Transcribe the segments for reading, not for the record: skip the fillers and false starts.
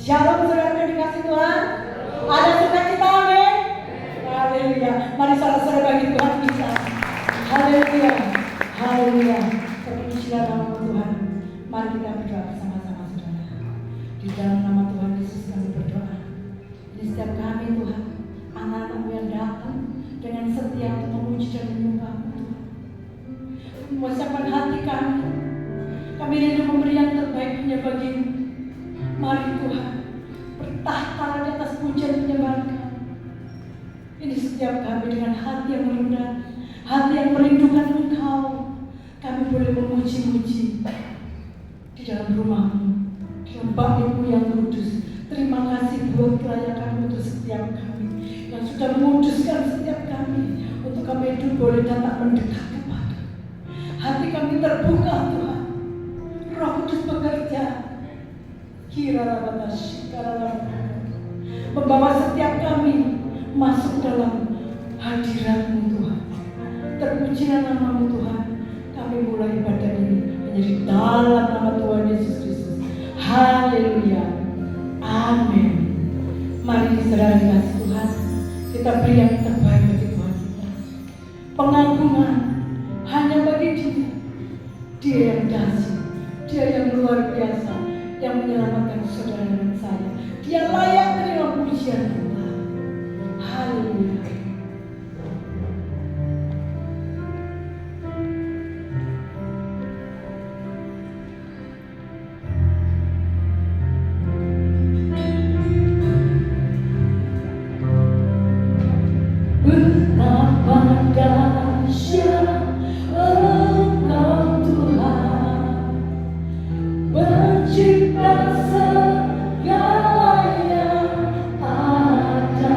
Shalom saudara dikasih Tuhan. Ada sukacita, amin. Haleluya. Mari saudara bagi Tuhan kita. Haleluya. Haleluya. Terpujilah nama Tuhan. Mari kita berdoa bersama-sama saudara. Di dalam nama Tuhan Yesus kami berdoa. Ini setiap kami Tuhan, anak-anakmu yang datang dengan setia untuk memuji dan menyembah-Mu Tuhan. Mempersiapkan hati kami. Kami rindu memberi yang terbaiknya bagi-Mu. Mari Tuhan, bertahta di atas pujian penyembahan kami. Ini setiap kami dengan hati yang rendah, hati yang merindukan Engkau. Kami boleh memuji-muji di dalam rumah-Mu, di dalam bait-Mu yang kudus. Terima kasih buat kelayakan-Mu untuk setiap kami yang sudah menguduskan setiap kami untuk kami itu boleh datang mendekat kepada. Hati kami terbuka Tuhan. Roh Kudus bekerja. Membawa setiap kami masuk dalam hadirat-Mu Tuhan. Terpujilah nama-Mu Tuhan. Kami mulai ibadah ini menjadi dalam nama Tuhan Yesus Kristus. Haleluya. Amin. Mari saudara dikasih Tuhan, kita beri yang terbaik bagi Tuhan kita. Pengagungan hanya bagi Dia. Dia yang dahsyat, Dia yang luar biasa, yang menyelamatkan saudara dan saya. Dia layak terima pujian kita. Haleluya. Betapa dahsyat Engkau Tuhan, pencipta segala yang ada.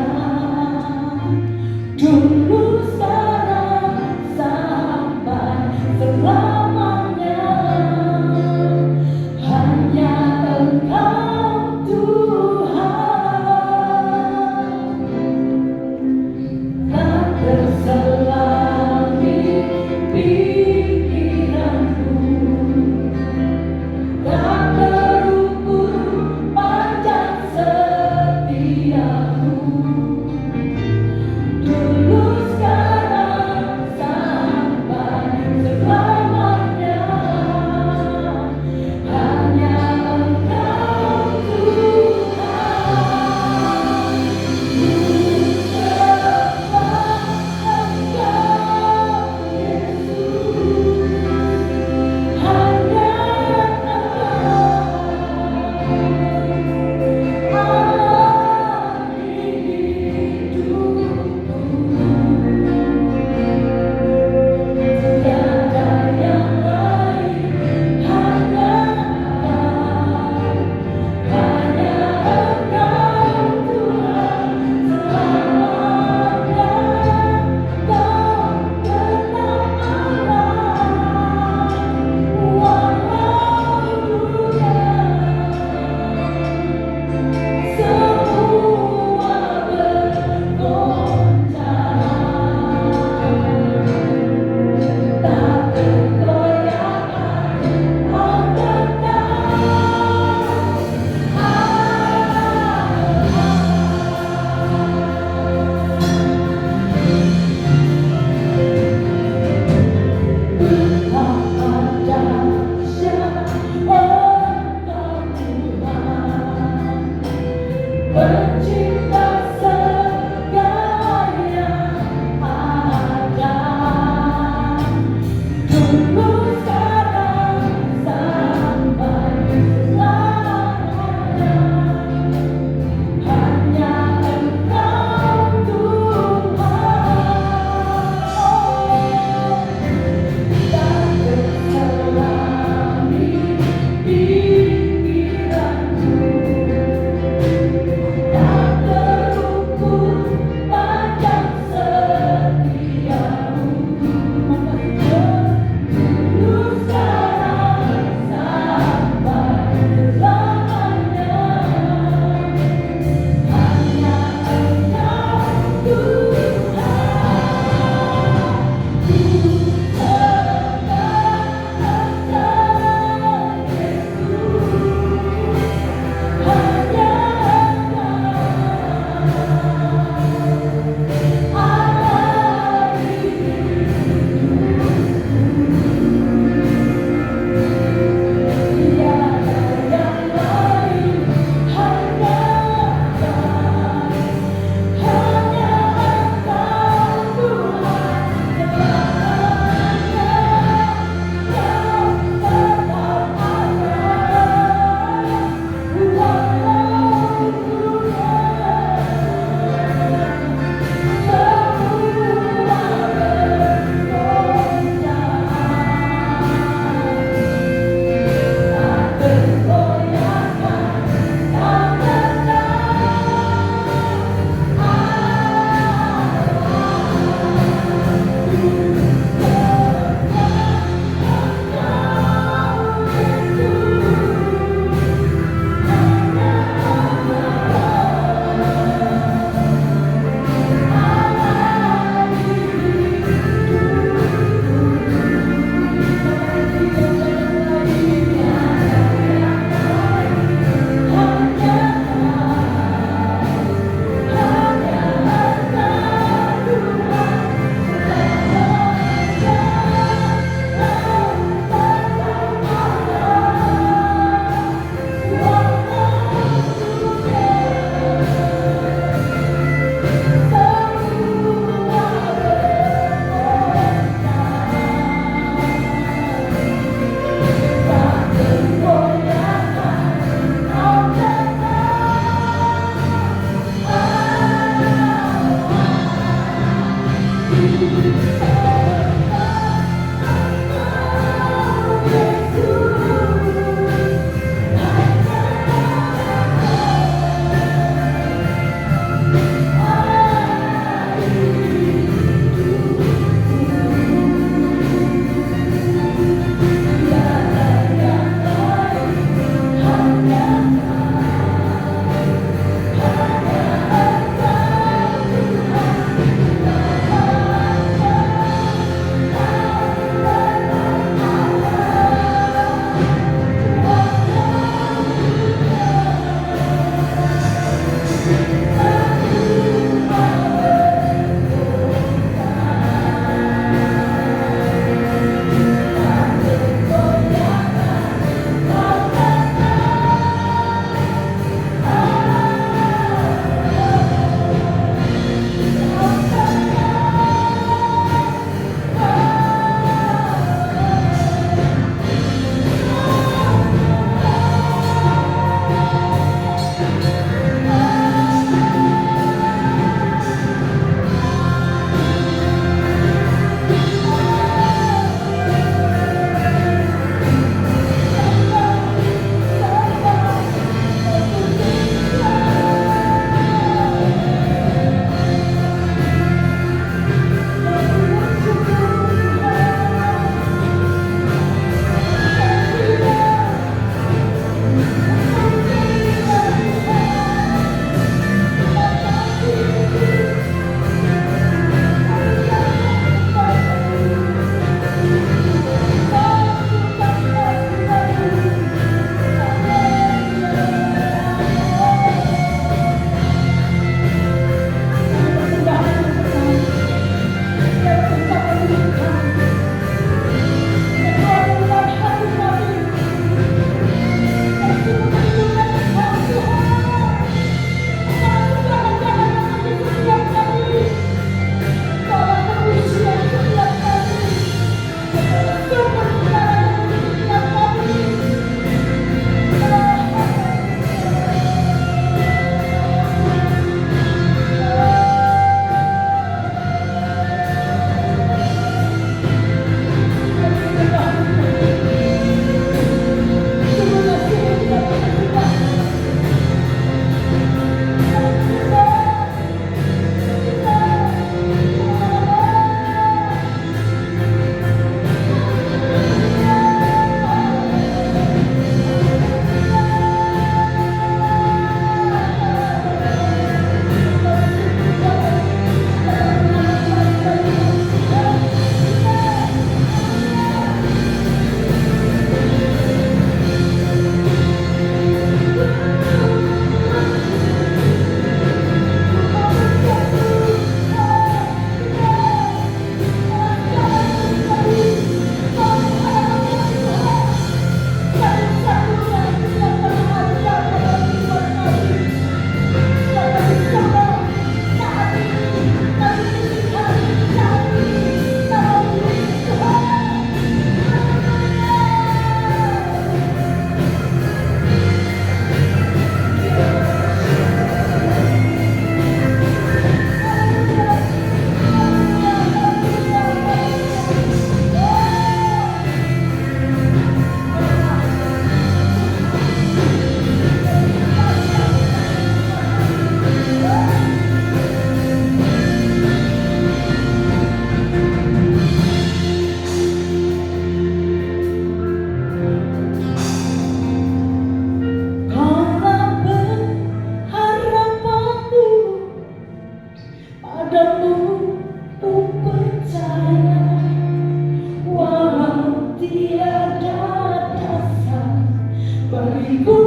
bagiku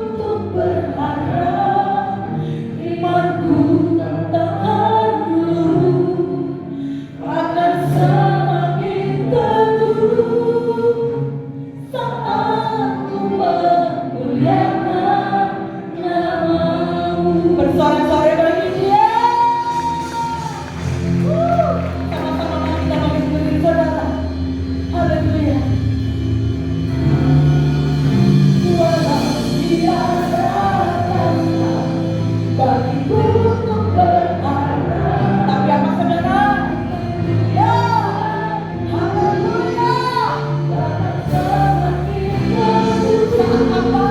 untuk berharap, imanku takkan luntur, akan semakin teguh saat ku memuliakan namamu. Bersorak-sorai bagi Dia. Sama-sama kita bagi berdiri saudara. Haleluya. Walau tiada kata bagiku untuk berharap, tapi apa saudara? Ya, haleluya. Akan semakin teguh saat apa?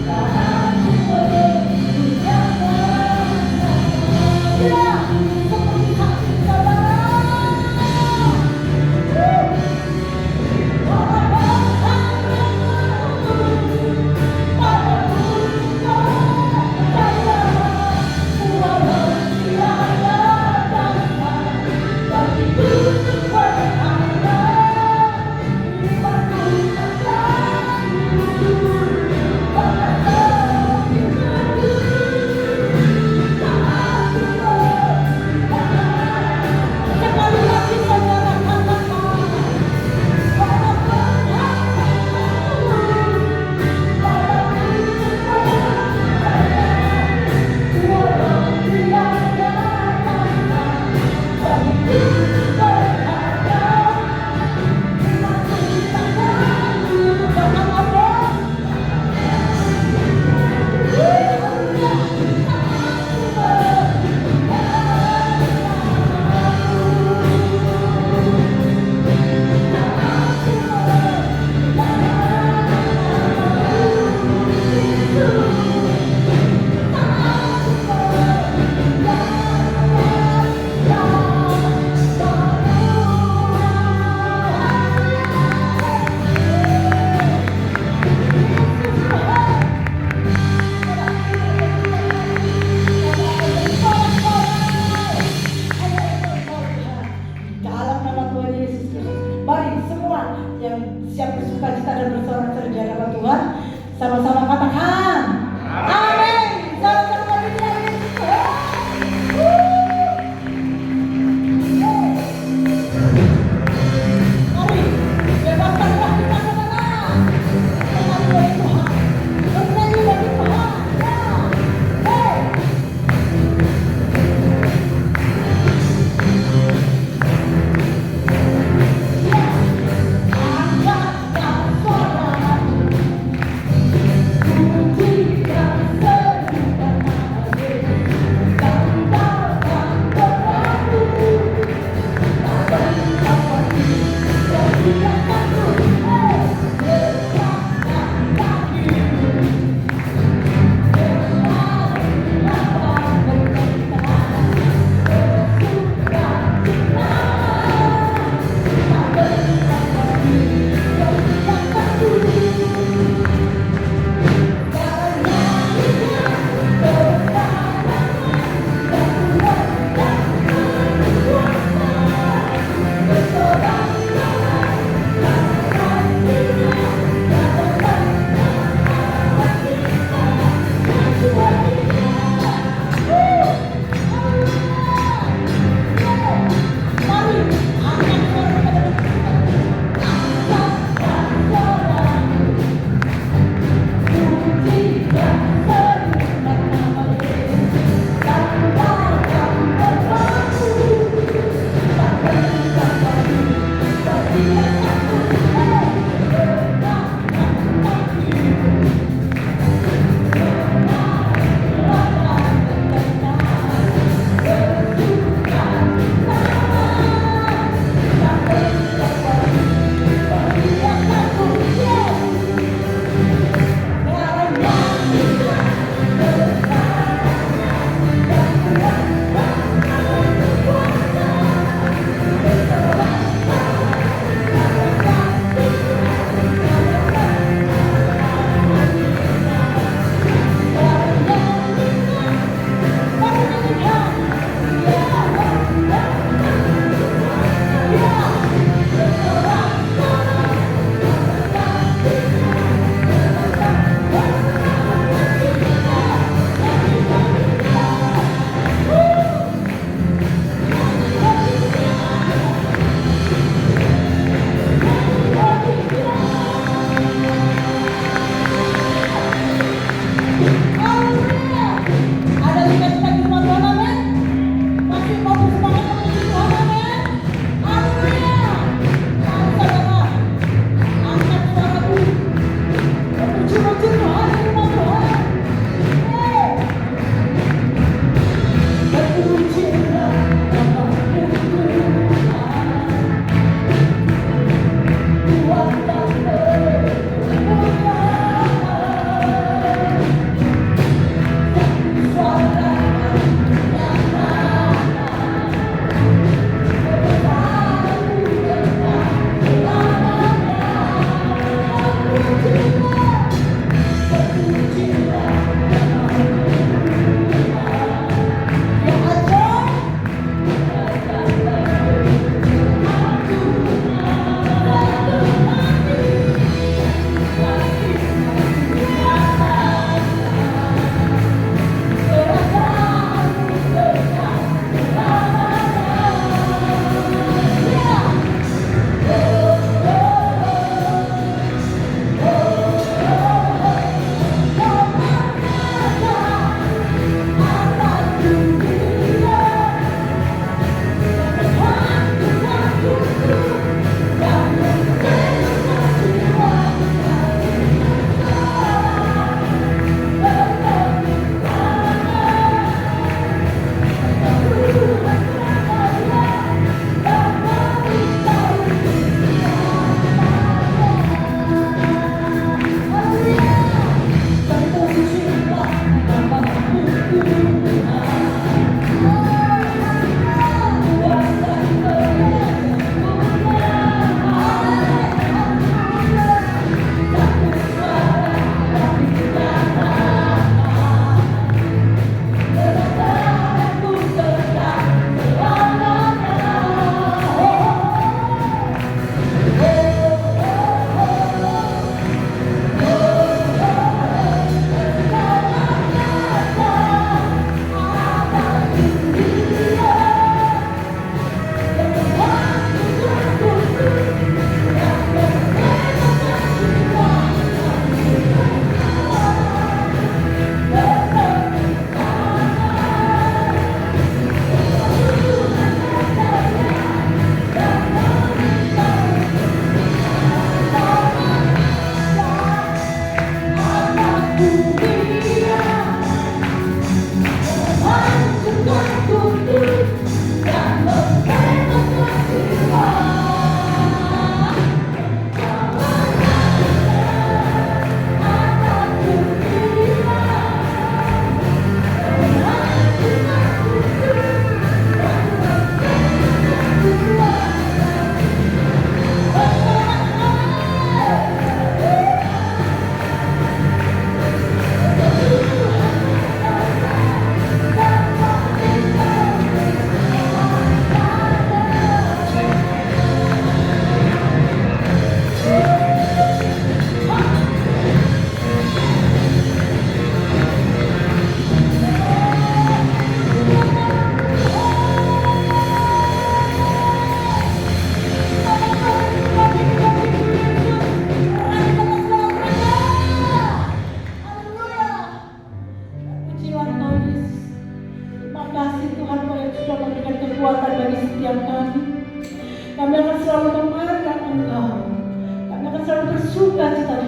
Saat ku memuliakan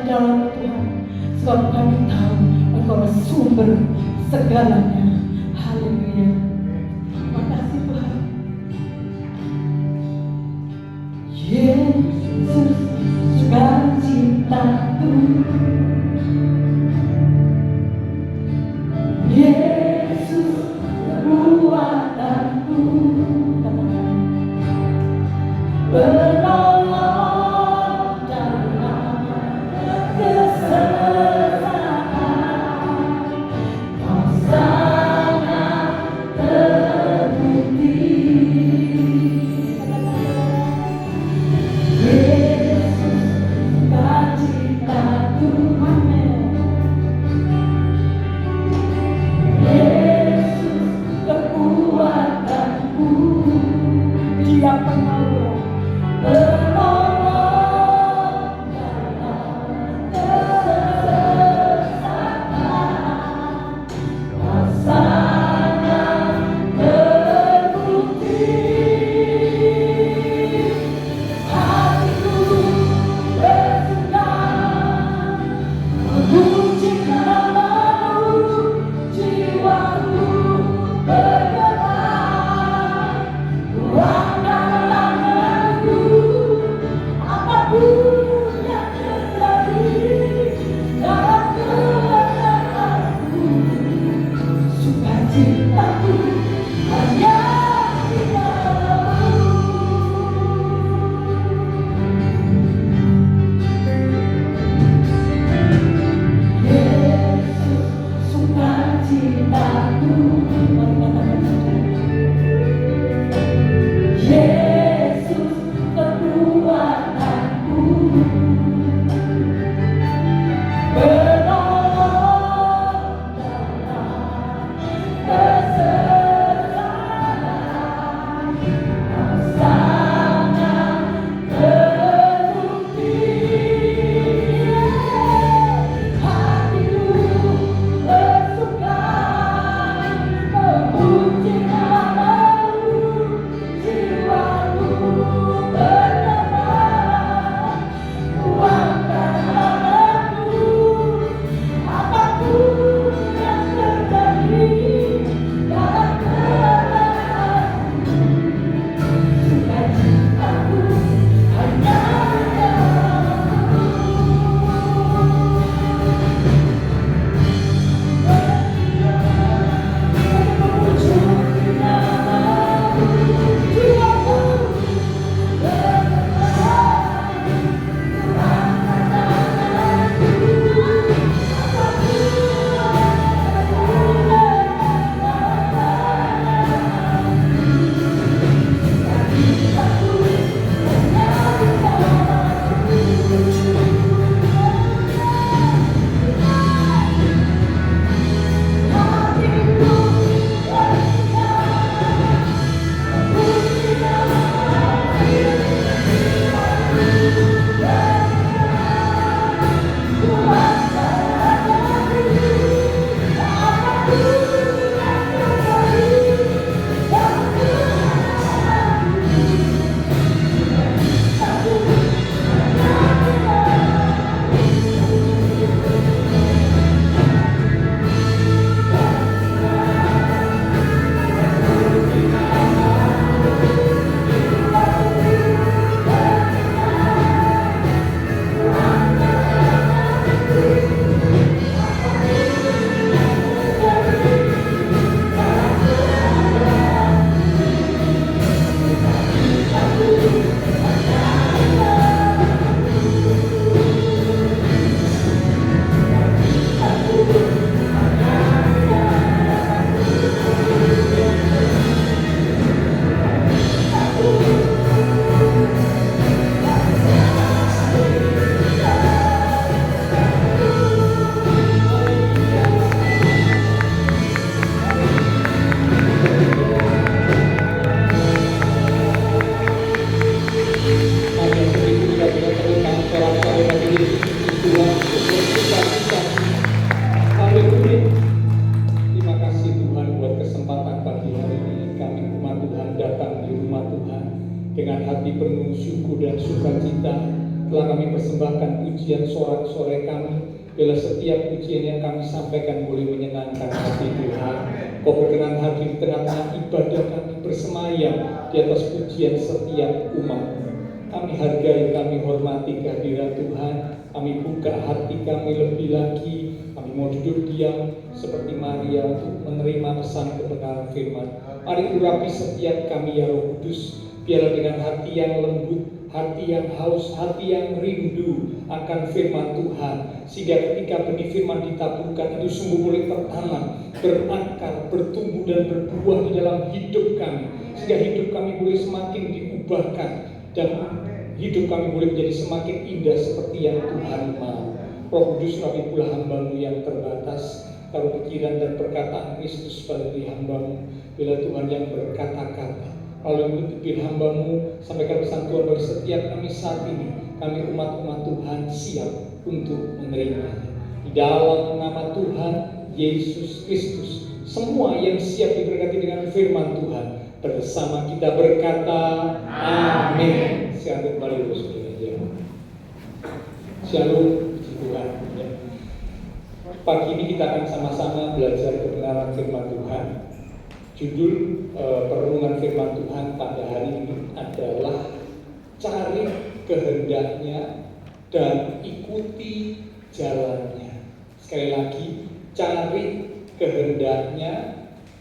dalam Tuhan. Sebab kami tahu Engkau sumber segalanya. Haleluya. Terima kasih Tuhan. Yesus sukacitaku, Yesus kekuatanku, penolong dalam kesesakan, Kau sangat terbukti. Yesus sukacitaku, Yesus kekuatanku, Dia penolong dalam kesesakan, Kau sangat terbukti. Hatiku bersuka memuji nama-Mu, jiwaku bergetar, kuangkat tanganku, apapun yang terjadi dalam kehidupanku, sukacitaku hanya di dalam-Mu. Yesus sukacitaku, mari katakan saudara. Yesus kekuatanku, penolong dalam kesesakan, Kau sangat terbukti. Hatiku bersuka memuji nama-Mu, jiwaku bergetar, kuangkat tanganku, apapun yang terjadi dalam kehidupanku, sukacitaku hanya dalam-Mu. Memuji nama-Mu, jiwaku bergetar, kuangkat tanganku, dengan hati penuh syukur dan sukacita telah kami persembahkan pujian sorak-sorai kami. Bila setiap pujian yang kami sampaikan boleh menyenangkan hati Tuhan. Kau berkenan hadir di tengah-tengah ibadah kami bersemayam di atas pujian setiap umat. Kami hargai, kami hormati kehadiran Tuhan. Kami buka hati kami lebih lagi. Kami mau duduk diam seperti Maria untuk menerima pesan kebenaran firman. Mari urapi setiap kami ya Roh Kudus. Biarlah dengan hati yang lembut, hati yang haus, hati yang rindu akan firman Tuhan, sehingga ketika benih firman ditaburkan itu sungguh boleh tertanam, berakar, bertumbuh dan berbuah di dalam hidup kami, sehingga hidup kami boleh semakin diubahkan dan hidup kami boleh menjadi semakin indah seperti yang Tuhan mau. Roh Kudus, rapi pula hamba-Mu yang terbatas, taruh pikiran dan perkataan Kristus pada diri hamba-Mu. Bila Tuhan yang berkata-kata lalu bibir hamba-Mu, sampaikan pesan Tuhan bagi setiap kami saat ini. Kami umat-umat Tuhan siap untuk menerimanya. Di dalam nama Tuhan Yesus Kristus, semua yang siap diberkati dengan firman Tuhan bersama kita berkata amin. Silakan kembali saudara. Shalom, puji Tuhan. Pagi ini kita akan sama-sama belajar kebenaran firman Tuhan. Judul perenungan firman Tuhan pada hari ini adalah cari kehendaknya dan ikuti jalannya. Sekali lagi, cari kehendaknya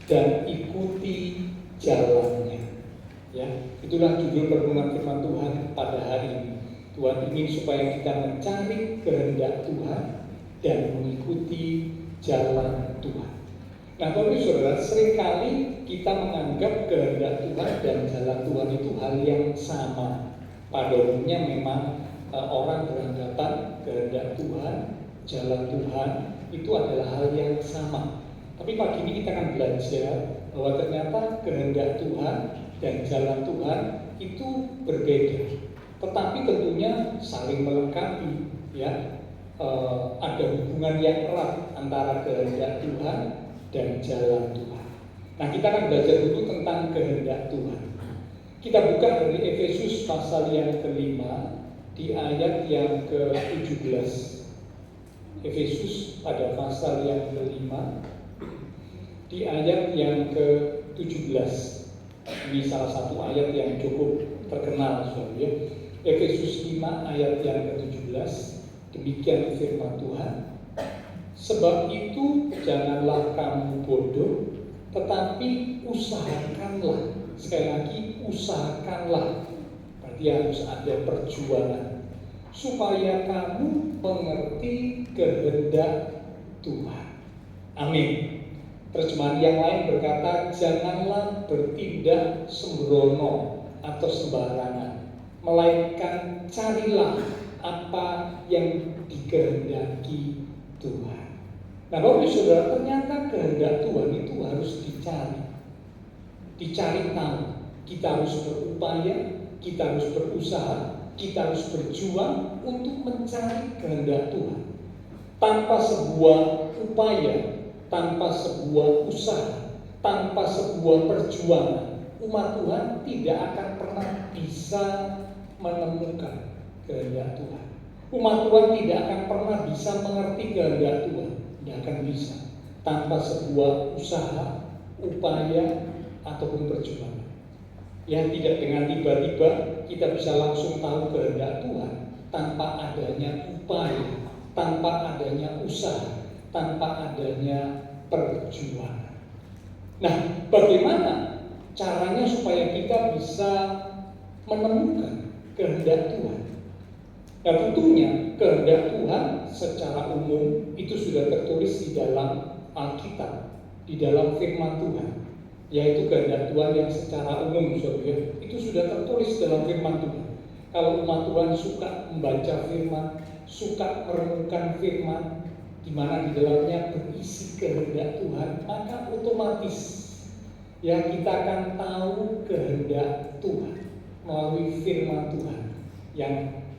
dan ikuti jalannya. Ya, itulah judul perenungan firman Tuhan pada hari ini. Tuhan ingin supaya kita mencari kehendak Tuhan dan mengikuti jalan Tuhan. Nah, Bapak Saudara, seringkali kita menganggap kehendak Tuhan dan jalan Tuhan itu hal yang sama. Pada umumnya memang orang beranggapan kehendak Tuhan, jalan Tuhan itu adalah hal yang sama. Tapi pagi ini kita akan belajar bahwa ternyata kehendak Tuhan dan jalan Tuhan itu berbeda. Tetapi tentunya saling melengkapi, ya. Ada hubungan yang erat antara kehendak Tuhan dan jalan Tuhan. Nah, kita akan belajar dulu tentang kehendak Tuhan. Kita buka dari Efesus pasal yang kelima di ayat yang ke-17. Efesus pada pasal yang kelima di ayat yang ke-17. Ini salah satu ayat yang cukup terkenal, saudara. Efesus 5 ayat yang ke-17. Demikian firman Tuhan. Sebab itu janganlah kamu bodoh, tetapi usahakanlah. Sekali lagi, usahakanlah. Berarti harus ada perjuangan supaya kamu mengerti kehendak Tuhan. Amin. Terjemahan yang lain berkata, janganlah bertindak sembrono atau sembarangan, melainkan carilah apa yang dikehendaki Tuhan. Nah, Bapak Saudara, ternyata kehendak Tuhan itu harus dicari tahu. Kita harus berupaya, kita harus berusaha, kita harus berjuang untuk mencari kehendak Tuhan. Tanpa sebuah upaya, tanpa sebuah usaha, tanpa sebuah perjuangan, umat Tuhan tidak akan pernah bisa menemukan kehendak Tuhan. Umat Tuhan tidak akan pernah bisa mengerti kehendak Tuhan. Tidak akan bisa tanpa sebuah usaha, upaya, ataupun perjuangan. Ya, tidak dengan tiba-tiba kita bisa langsung tahu kehendak Tuhan tanpa adanya upaya, tanpa adanya usaha, tanpa adanya perjuangan. Nah, bagaimana caranya supaya kita bisa menemukan kehendak Tuhan? Nah, tentunya kehendak Tuhan secara umum itu sudah tertulis di dalam Alkitab, di dalam firman Tuhan, yaitu kehendak Tuhan yang secara umum, saudara, itu sudah tertulis dalam firman Tuhan. Kalau umat Tuhan suka membaca firman, suka merenungkan firman, di mana di dalamnya berisi kehendak Tuhan, maka otomatis ya kita akan tahu kehendak Tuhan melalui firman Tuhan yang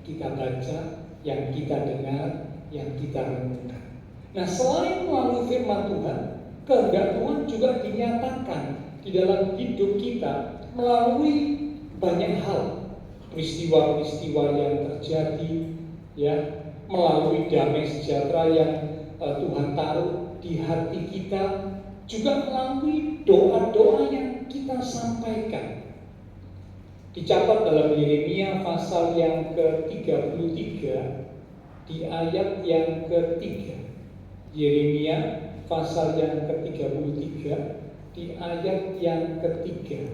kita baca, yang kita dengar, yang kita renungkan. Nah, selain melalui firman Tuhan, kehendak Tuhan juga dinyatakan di dalam hidup kita melalui banyak hal. peristiwa-peristiwa yang terjadi, ya, melalui damai sejahtera yang Tuhan taruh di hati kita, juga melalui doa-doa yang kita sampaikan. Dicatat dalam Yeremia pasal yang ke-33 di ayat yang ketiga. Yeremia pasal yang ke-33 di ayat yang ketiga.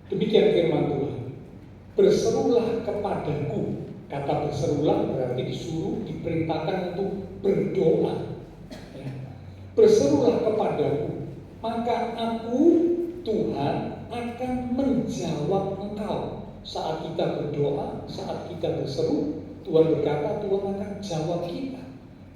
Demikian firman Tuhan. Berserulah kepadaku. Kata berserulah berarti disuruh, diperintahkan untuk berdoa. Ya. Berserulah kepadaku, maka aku, Tuhan, akan menjawab engkau. Saat kita berdoa, saat kita berseru, Tuhan berkata, Tuhan akan jawab kita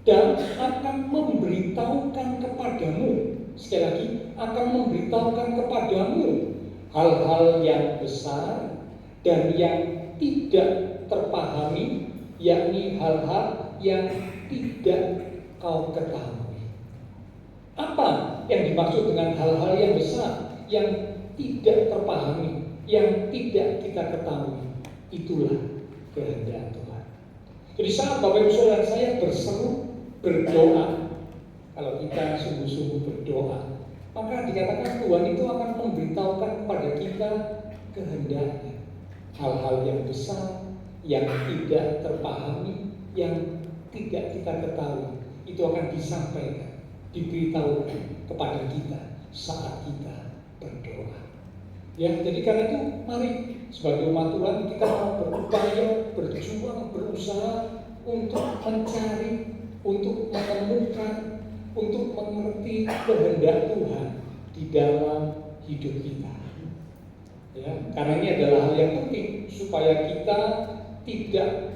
dan akan memberitahukan kepadamu. Sekali lagi, akan memberitahukan kepadamu hal-hal yang besar dan yang tidak terpahami, yakni hal-hal yang tidak kau ketahui. Apa yang dimaksud dengan hal-hal yang besar, yang tidak terpahami, yang tidak kita ketahui? Itulah kehendak Tuhan. Jadi saat Bapak Ibu Saudara saya berseru, berdoa, kalau kita sungguh-sungguh berdoa, maka dikatakan Tuhan itu akan memberitahukan kepada kita kehendaknya. Hal-hal yang besar, yang tidak terpahami, yang tidak kita ketahui, itu akan disampaikan, diberitahukan kepada kita saat kita berdoa. Ya, jadi karena itu mari sebagai umat Tuhan kita mau berupaya, berjuang, berusaha untuk mencari, untuk menemukan, untuk mengerti kehendak Tuhan di dalam hidup kita. Ya, karena ini adalah hal yang penting supaya kita tidak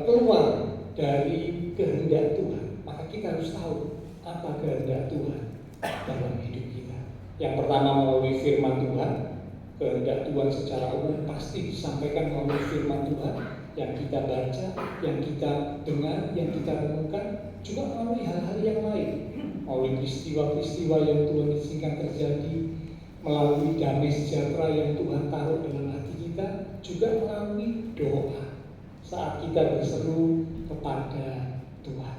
keluar dari kehendak Tuhan. Maka kita harus tahu apa kehendak Tuhan dalam hidup kita. Yang pertama melalui firman Tuhan. Kehendak Tuhan secara umum pasti disampaikan melalui firman Tuhan yang kita baca, yang kita dengar, yang kita renungkan, juga melalui hal-hal yang lain, melalui peristiwa-peristiwa yang Tuhan izinkan terjadi, melalui damai sejahtera yang Tuhan taruh dalam hati kita, juga melalui doa saat kita berseru kepada Tuhan.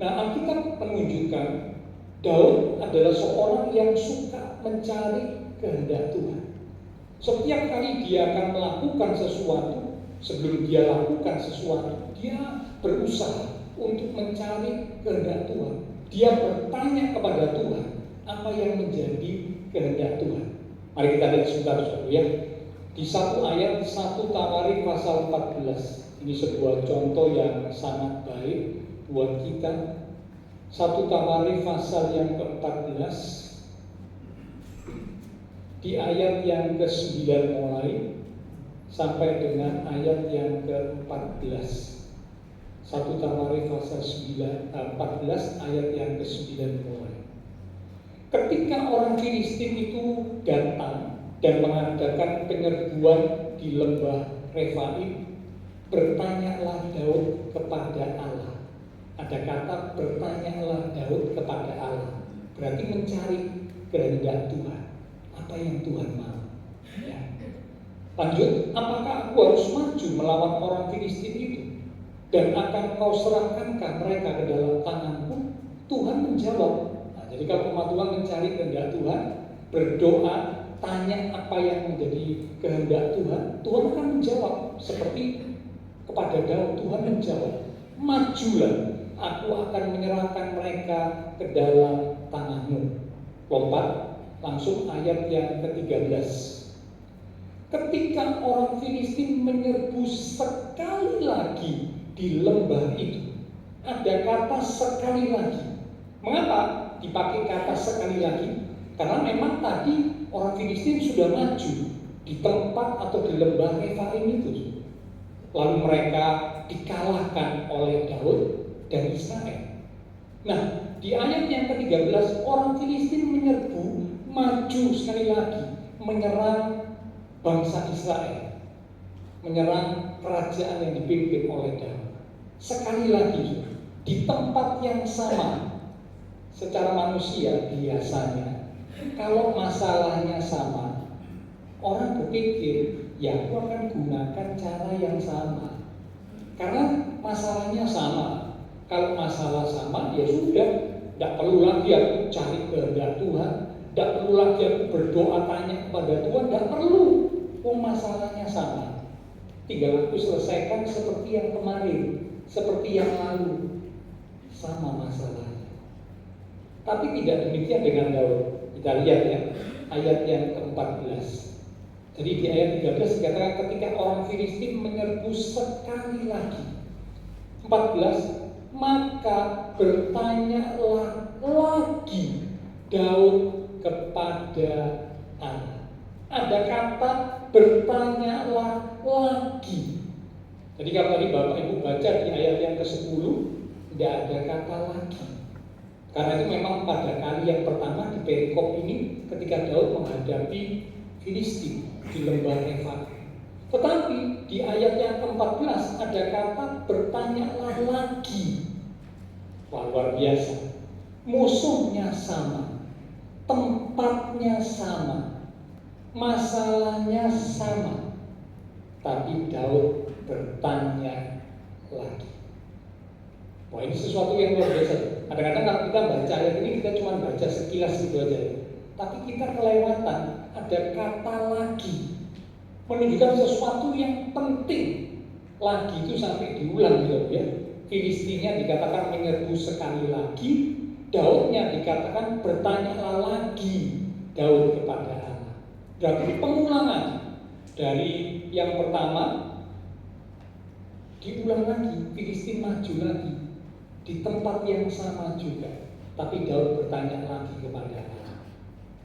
Nah, Alkitab menunjukkan Daud adalah seorang yang suka mencari kehendak Tuhan. Setiap kali dia akan melakukan sesuatu, sebelum dia lakukan sesuatu, dia berusaha untuk mencari kehendak Tuhan. Dia bertanya kepada Tuhan apa yang menjadi kehendak Tuhan. Mari kita lihat sebentar ya. Di satu ayat 1 Tawarik pasal 14. Ini sebuah contoh yang sangat baik buat kita. 1 Tawarik pasal yang ke-14 di ayat yang ke-9 mulai sampai dengan ayat yang ke-14. 1 Tawarik pasal 14 ayat yang ke-9 mulai. Ketika orang Filistin itu datang dan mengadakan penyerbuan di lembah Refaim, bertanyalah Daud kepada Allah. Ada kata bertanyalah Daud kepada Allah, berarti mencari kehendak Tuhan. Apa yang Tuhan mau? Ya. Lanjut, apakah aku harus maju melawan orang Filistin itu? Dan akan kau serahkankah mereka ke dalam tanganku? Tuhan menjawab. Nah, jadi kalau umat Tuhan mencari kehendak Tuhan, berdoa, tanya apa yang menjadi kehendak Tuhan, Tuhan akan menjawab. Seperti kepada Daud, Tuhan menjawab, majulah, aku akan menyerahkan mereka ke dalam tanganmu. Lompat langsung ayat yang ke-13. Ketika orang Filistin menyerbu sekali lagi di lembah itu, ada kata sekali lagi. Mengapa dipakai kata sekali lagi? Karena memang tadi orang Filistin sudah maju di tempat atau di lembah Refaim itu. Lalu mereka dikalahkan oleh Daud dan Israel. Nah, di ayat yang ke-13 orang Filistin menyerbu, maju sekali lagi, menyerang bangsa Israel, menyerang kerajaan yang dipimpin oleh Daud. Sekali lagi, di tempat yang sama. Secara manusia biasanya, kalau masalahnya sama, orang berpikir, ya aku akan gunakan cara yang sama. Karena masalahnya sama. Kalau masalah sama, ya sudah, tidak perlu lagi aku cari kehendak Tuhan, tidak perlu lagi aku berdoa tanya kepada Tuhan, tidak perlu. Masalahnya sama. Tinggal aku selesaikan seperti yang kemarin, seperti yang lalu. Sama masalahnya. Tapi tidak demikian dengan Daud. Kita lihat ya, ayat yang ke-14. Jadi di ayat 13 dikatakan ketika orang Filistin menyerbu sekali lagi. 14, maka bertanyalah lagi Daud kepada Allah. Ada kata bertanyalah lagi. Jadi kalau tadi Bapak Ibu baca di ayat yang ke-10, tidak ada kata lagi. Karena itu memang pada kali yang pertama di perikop ini ketika Daud menghadapi Filistin di lembah Refat. Tetapi di ayat yang ke-14 ada kata bertanyalah lagi. Wah, luar biasa. Musuhnya sama, tempatnya sama, masalahnya sama, tapi Daud bertanya lagi. Wah, ini sesuatu yang luar biasa. Kadang-kadang kalau kita baca ayat ini kita cuma baca sekilas gitu aja, tapi kita kelewatan ada kata lagi, menunjukkan sesuatu yang penting. Lagi itu sampai diulang gitu ya. Filistinnya dikatakan menyerbu sekali lagi, Daudnya dikatakan bertanyalah lagi Daud kepada Allah. Berarti pengulangan dari yang pertama diulang lagi, Filistin maju lagi di tempat yang sama juga, tapi Daud bertanya lagi kepada Allah.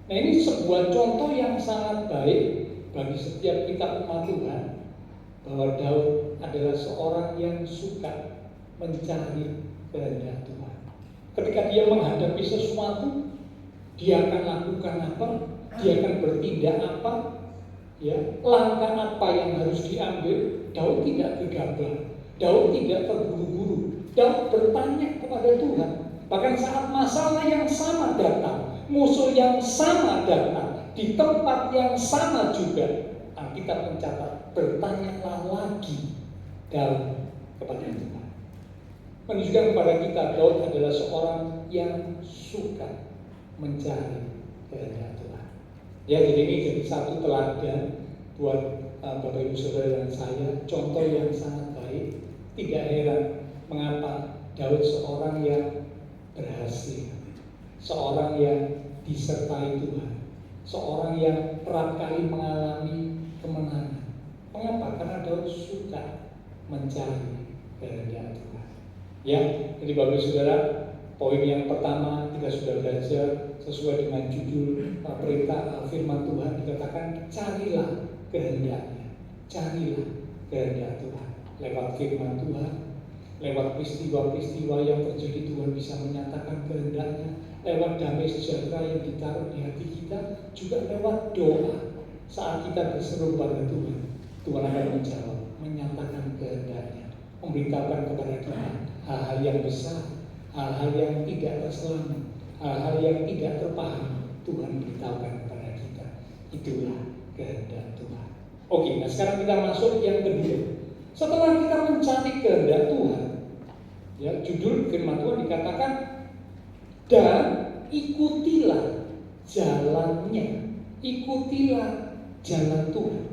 Nah, ini sebuah contoh yang sangat baik bagi setiap kita umat Tuhan, bahwa Daud adalah seorang yang suka mencari kehendak Tuhan. Ketika dia menghadapi sesuatu, dia akan lakukan apa, dia akan bertindak apa, ya, langkah apa yang harus diambil. Daud tidak gegabah, Daud tidak terburu-buru, Daud bertanya kepada Tuhan. Bahkan saat masalah yang sama datang, musuh yang sama datang, di tempat yang sama juga, Alkitab mencatat bertanyalah lagi Daud kepada Tuhan. Menunjukkan kepada kita Daud adalah seorang yang suka mencari kehendak Tuhan. Ya, jadi ini jadi satu teladan buat Bapak Ibu Saudara dan saya, contoh yang sangat baik. Tidak heran mengapa Daud seorang yang berhasil, seorang yang disertai Tuhan, seorang yang kerap kali mengalami kemenangan. Mengapa? Karena Daud suka mencari kehendak Tuhan. Ya, jadi Bapak Saudara, poin yang pertama kita sudah belajar sesuai dengan judul perintah firman Tuhan, dikatakan carilah kehendaknya, carilah kehendak Tuhan. Lewat firman Tuhan, lewat peristiwa-peristiwa yang terjadi, Tuhan bisa menyatakan kehendaknya. Lewat damai sejahtera yang ditaruh di hati kita, juga lewat doa. Saat kita berseru pada Tuhan, Tuhan akan menjawab, menyatakan kehendaknya, memberitahukan kepada kita hal-hal yang besar, hal-hal yang tidak terselamat, hal-hal yang tidak terpaham. Tuhan beritahukan kepada kita, itulah kehendak Tuhan. Oke, nah sekarang kita masuk yang kedua. Setelah kita mencari kehendak Tuhan, ya, judul firman Tuhan dikatakan, dan ikutilah jalannya, ikutilah jalan Tuhan.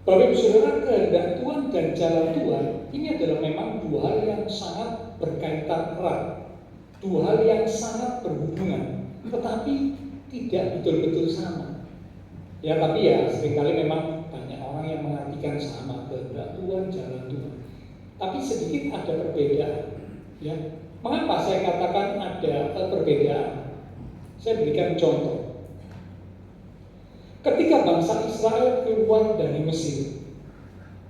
Bapak Ibu Saudara, kehendak Tuhan dan jalan Tuhan ini adalah memang dua hal yang sangat berkaitan erat, dua hal yang sangat berhubungan, tetapi tidak betul-betul sama. Ya, tapi ya seringkali memang banyak orang yang mengartikan sama kehendak Tuhan, jalan Tuhan. Tapi sedikit ada perbedaan. Ya, mengapa saya katakan ada perbedaan? Saya berikan contoh. Ketika bangsa Israel keluar dari Mesir,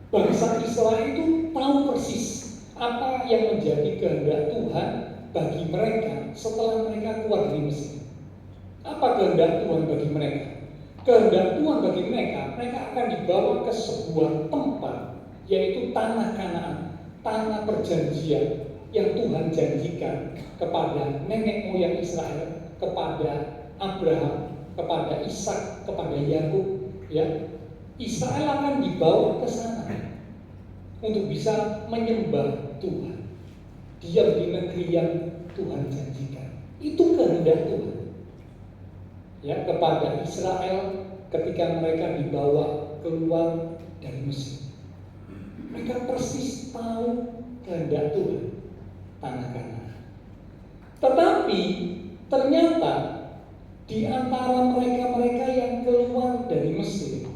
bangsa Israel itu tahu persis apa yang menjadi kehendak Tuhan bagi mereka setelah mereka keluar dari Mesir. Apa kehendak Tuhan bagi mereka? Kehendak Tuhan bagi mereka, mereka akan dibawa ke sebuah tempat, yaitu tanah Kanaan, tanah perjanjian yang Tuhan janjikan kepada nenek moyang Israel, kepada Abraham, kepada Ishak, kepada Yakub, ya, Israel akan dibawa ke sana untuk bisa menyembah Tuhan, diam di negeri yang Tuhan janjikan. Itu kehendak Tuhan, ya, kepada Israel ketika mereka dibawa keluar dari Mesir. Mereka persis tahu kehendak Tuhan, tanah Kanaan. Tetapi ternyata di antara mereka-mereka yang keluar dari Mesir,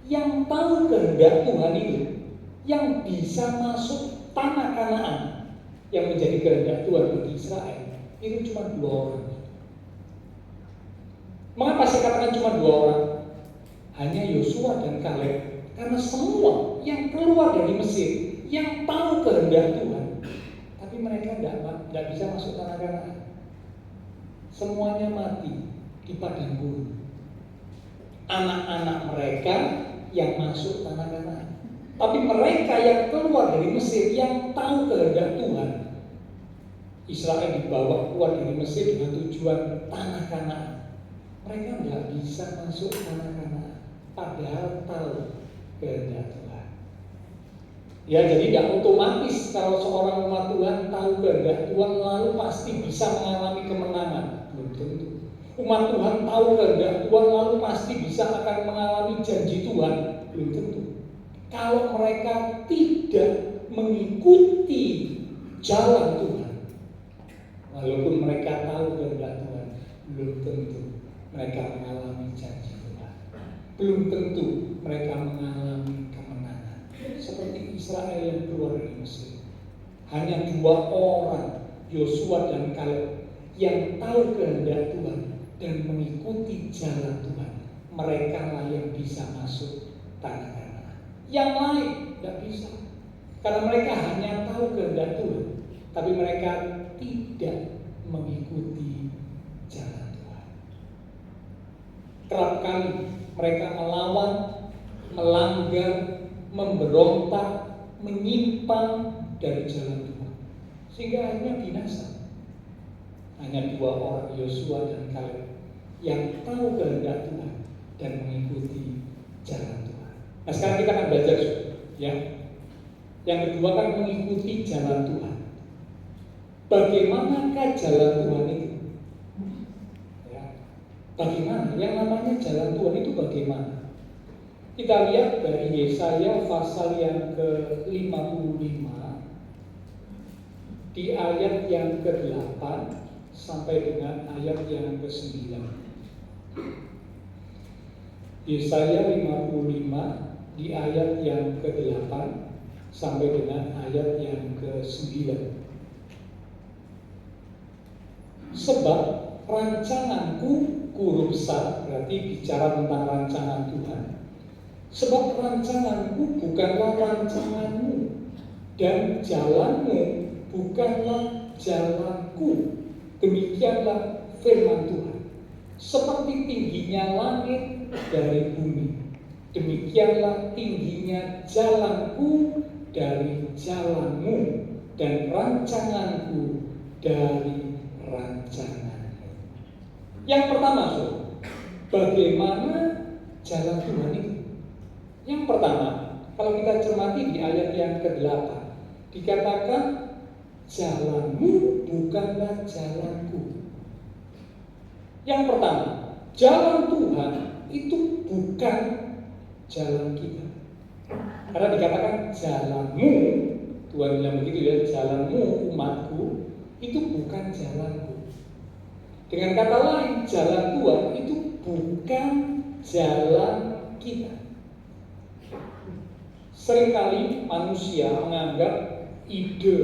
yang tahu kehendak Tuhan itu, yang bisa masuk tanah Kanaan yang menjadi kehendak Tuhan bagi Israel, itu cuma 2 orang. Mengapa saya katakan cuma 2 orang? Hanya Yosua dan Kaleb. Karena semua yang keluar dari Mesir, yang tahu kehendak Tuhan, tapi mereka tidak bisa masuk tanah Kanaan. Semuanya mati di padang gurun. Anak-anak mereka yang masuk tanah Kanaan. Tapi mereka yang keluar dari Mesir, yang tahu kehendak Tuhan, Israel dibawa keluar dari Mesir dengan tujuan tanah Kanaan. Mereka tidak bisa masuk tanah Kanaan, padahal tahu kehendak Tuhan. Ya, jadi tidak otomatis kalau seorang umat Tuhan tahu kehendak Tuhan lalu pasti bisa mengalami kemenangan. Belum tentu. Umat Tuhan tahu kehendak Tuhan lalu pasti bisa akan mengalami janji Tuhan. Belum tentu. Kalau mereka tidak mengikuti jalan Tuhan, walaupun mereka tahu kehendak Tuhan, belum tentu mereka mengalami janji Tuhan. Belum tentu mereka mengalami kemenangan. Seperti Israel yang keluar dari Mesir, hanya 2 orang, Yosua dan Kaleb, yang tahu kehendak Tuhan dan mengikuti jalan Tuhan. Mereka lah yang bisa masuk tanah Kanaan. Yang lain tidak bisa, karena mereka hanya tahu kehendak Tuhan, tapi mereka tidak mengikuti jalan Tuhan. Kerap kali mereka melawan, melanggar, memberontak, menyimpang dari jalan Tuhan, sehingga akhirnya binasa. Hanya 2 orang, Yosua dan Kaleb, yang tahu kehendak Tuhan dan mengikuti jalan Tuhan. Nah, sekarang kita akan belajar, ya. Yang kedua kan mengikuti jalan Tuhan. Bagaimanakah jalan Tuhan itu? Ya. Bagaimana? Yang namanya jalan Tuhan itu bagaimana? Kita lihat dari Yesaya pasal yang ke-55 di ayat yang ke-8 sampai dengan ayat yang ke-9. Yesaya 55 di ayat yang ke-8 sampai dengan ayat yang ke-9. Sebab rancanganku ku besar, berarti bicara tentang rancangan Tuhan. Sebab rancanganku bukanlah rancanganmu, dan jalanmu bukanlah jalanku. Demikianlah firman Tuhan. Seperti tingginya langit dari bumi, demikianlah tingginya jalanku dari jalanmu, dan rancanganku dari rancanganmu. Yang pertama, bagaimana jalan Tuhan itu? Yang pertama, kalau kita cermati di ayat yang ke-8, dikatakan jalanmu bukanlah jalanku. Yang pertama, jalan Tuhan itu bukan jalan kita. Karena dikatakan jalanmu, Tuhan bilang begitu ya, jalanmu umatku itu bukan jalanku. Dengan kata lain, jalan Tuhan itu bukan jalan kita. Seringkali manusia menganggap ide,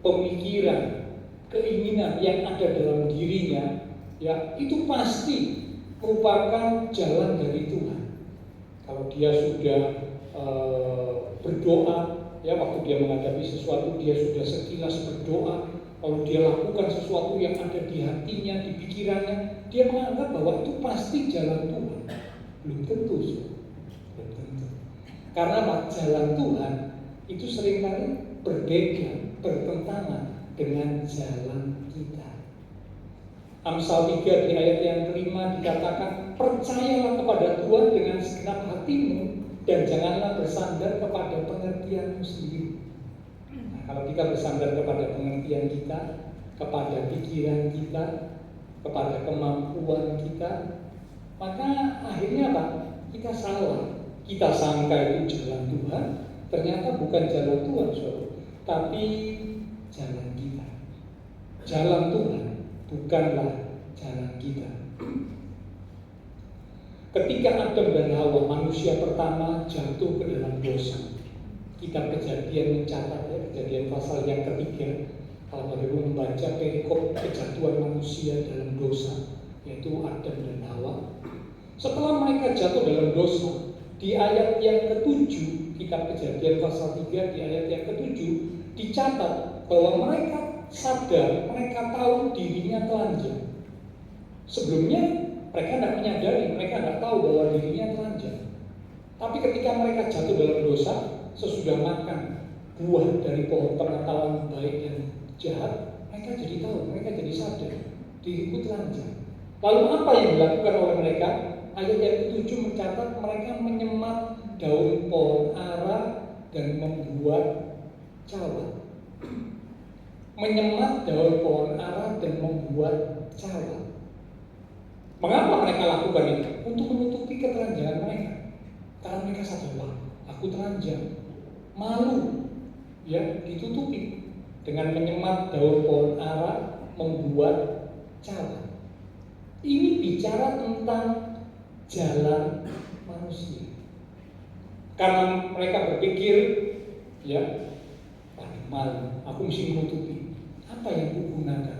pemikiran, keinginan yang ada dalam dirinya, ya, itu pasti merupakan jalan dari Tuhan. Kalau dia sudah berdoa, ya, waktu dia menghadapi sesuatu dia sudah sekilas berdoa. Kalau dia lakukan sesuatu yang ada di hatinya, di pikirannya, dia menganggap bahwa itu pasti jalan Tuhan. Belum tentu, belum tentu. Karena jalan Tuhan itu seringkali berbeda, bertentangan dengan jalan kita. Amsal 3 di ayat yang kelima dikatakan, percayalah kepada Tuhan dengan segenap hatimu dan janganlah bersandar kepada pengertianmu sendiri. Nah, kalau kita bersandar kepada pengertian kita, kepada pikiran kita, kepada kemampuan kita, maka akhirnya apa? Kita salah. Kita sangka itu jalan Tuhan, ternyata bukan jalan Tuhan, saudara, tapi jalan kita. Jalan Tuhan bukanlah jalan kita. Ketika Adam dan Hawa, manusia pertama, jatuh ke dalam dosa, kitab Kejadian mencatat, Kejadian pasal yang ketiga, kalau Bapak membaca perikop kejatuhan manusia dalam dosa, yaitu Adam dan Hawa. Setelah mereka jatuh dalam dosa, di ayat yang ke-7, kitab Kejadian pasal 3 di ayat yang ke-7 dicatat bahwa mereka sadar, mereka tahu dirinya telanjang. Sebelumnya mereka tidak menyadari, mereka tidak tahu bahwa dirinya telanjang. Tapi ketika mereka jatuh dalam dosa, sesudah makan buah dari pohon pengetahuan baik dan jahat, mereka jadi tahu, mereka jadi sadar, diriku telanjang. Lalu apa yang dilakukan oleh mereka? Ayat yang ke-7 mencatat mereka menyemat daun pohon ara dan membuat cawat. Menyemat daun pohon ara dan membuat cawat. Mengapa mereka lakukan itu? Untuk menutupi ketelanjangan mereka. Karena mereka sadar, wah, aku telanjang, malu, ya, ditutupi dengan menyemat daun pohon ara, membuat cawat. Ini bicara tentang jalan manusia. Karena mereka berpikir, ya, malu, aku mesti menutupi. Apa yang kugunakan?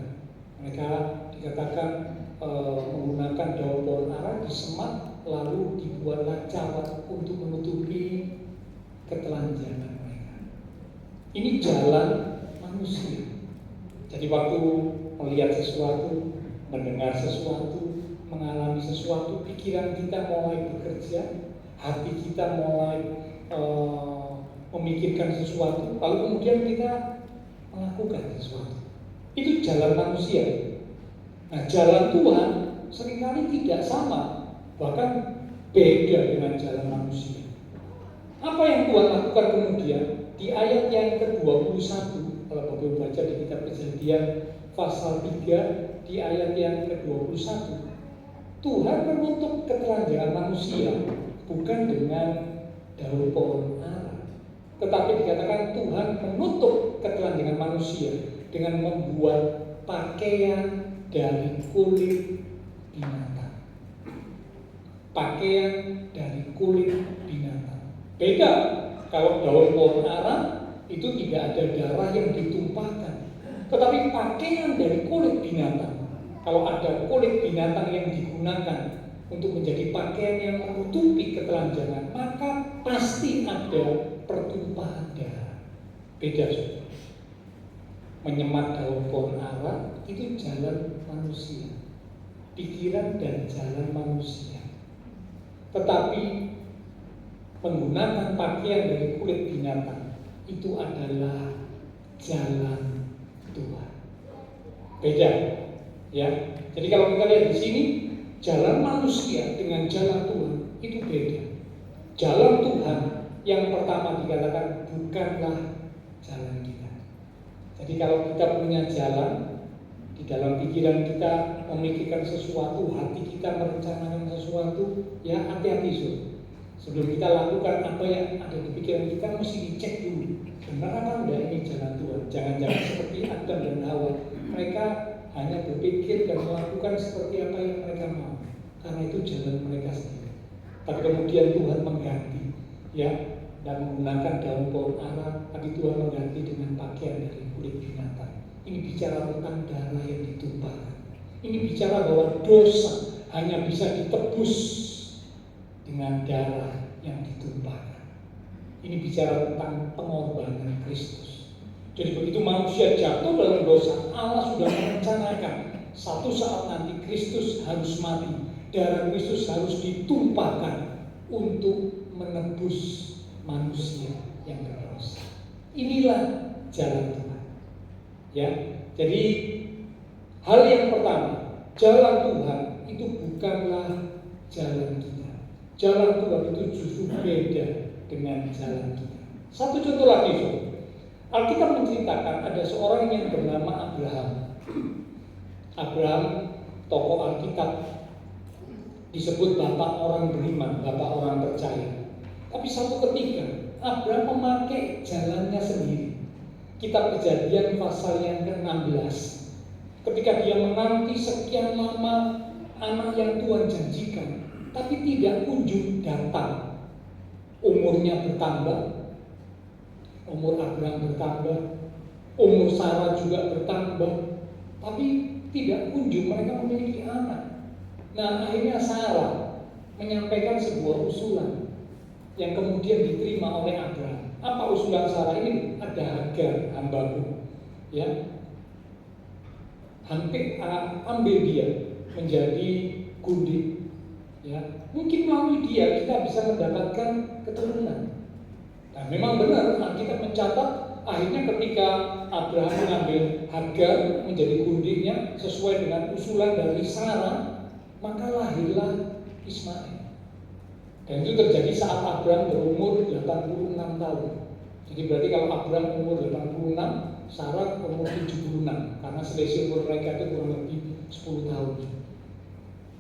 Mereka dikatakan menggunakan daun pohon ara disemat, lalu dibuatlah cawat untuk menutupi ketelanjangan mereka. Ini jalan manusia. Jadi waktu melihat sesuatu, mendengar sesuatu, mengalami sesuatu, pikiran kita mulai bekerja, hati kita mulai memikirkan sesuatu, lalu kemudian kita melakukan sesuatu. Itu jalan manusia. Nah, jalan Tuhan seringkali tidak sama, bahkan beda dengan jalan manusia. Apa yang Tuhan lakukan kemudian? Di ayat yang ke-21, kalau Bapak baca di kitab Kejadian pasal 3, di ayat yang ke-21, Tuhan menutup ketelanjangan manusia bukan dengan daun pohon ara, tetapi dikatakan Tuhan menutup ketelanjangan manusia dengan membuat pakaian dari kulit binatang. Pakaian dari kulit binatang. Beda kalau daun pohon ara itu tidak ada darah yang ditumpahkan, tetapi pakaian dari kulit binatang. Kalau ada kulit binatang yang digunakan untuk menjadi pakaian yang menutupi ketelanjangan, maka pasti ada pertumpahan darah. Beda, saudara. Menyemat daun pohon ara itu jalan manusia, pikiran dan jalan manusia. Tetapi menggunakan pakaian dari kulit binatang itu adalah jalan Tuhan. Beda, ya. Jadi kalau kita lihat di sini, jalan manusia dengan jalan Tuhan itu beda. Jalan Tuhan yang pertama dikatakan bukanlah jalan kita. Jadi kalau kita punya jalan, di dalam pikiran kita memikirkan sesuatu, hati kita merencanakan sesuatu, ya hati-hati sebelum kita lakukan apa yang ada di pikiran kita, mesti dicek dulu, benar apa enggak ini jalan Tuhan. Jangan-jangan seperti Adam dan Hawa, mereka hanya berpikir dan melakukan seperti apa yang mereka mau, karena itu jalan mereka sendiri. Tapi kemudian Tuhan mengganti, ya, dan menggunakan daun pohon ara, tapi Tuhan mengganti dengan pakaian dari kulit binatang. Ini bicara tentang darah yang ditumpahkan. Ini bicara bahwa dosa hanya bisa ditebus dengan darah yang ditumpahkan. Ini bicara tentang pengorbanan Kristus. Jadi begitu manusia jatuh dalam dosa, Allah sudah merencanakan satu saat nanti Kristus harus mati, darah Kristus harus ditumpahkan untuk menebus manusia yang berdosa. Inilah jalan Tuhan. Ya, jadi hal yang pertama jalan Tuhan itu bukanlah jalan kita. Jalan Tuhan itu justru beda dengan jalan kita. Satu contoh lagi, Saudara. Alkitab menceritakan ada seorang yang bernama Abraham. Abraham, tokoh Alkitab, disebut bapak orang beriman, bapak orang percaya. Tapi satu ketika Abraham memakai jalannya sendiri. Kitab Kejadian pasal yang ke-16. Ketika dia menanti sekian lama anak yang Tuhan janjikan, tapi tidak kunjung datang. Umurnya bertambah, umur Abraham bertambah, umur Sarah juga bertambah, tapi tidak kunjung mereka memiliki anak. Nah, akhirnya Sarah menyampaikan sebuah usulan yang kemudian diterima oleh Abraham. Apa usulan Sarah ini? Ada Hagar, hambaku, ya, ambil dia menjadi gundik, ya. Mungkin melalui dia kita bisa mendapatkan keturunan. Nah, memang benar kita mencatat akhirnya ketika Abraham mengambil Hagar menjadi gundiknya sesuai dengan usulan dari Sarah, maka lahirlah Ismail. Dan itu terjadi saat Abraham berumur 86 tahun. Jadi berarti kalau Abraham umur 86, Sarah umur 76, karena selisih umur mereka itu kurang lebih 10 tahun.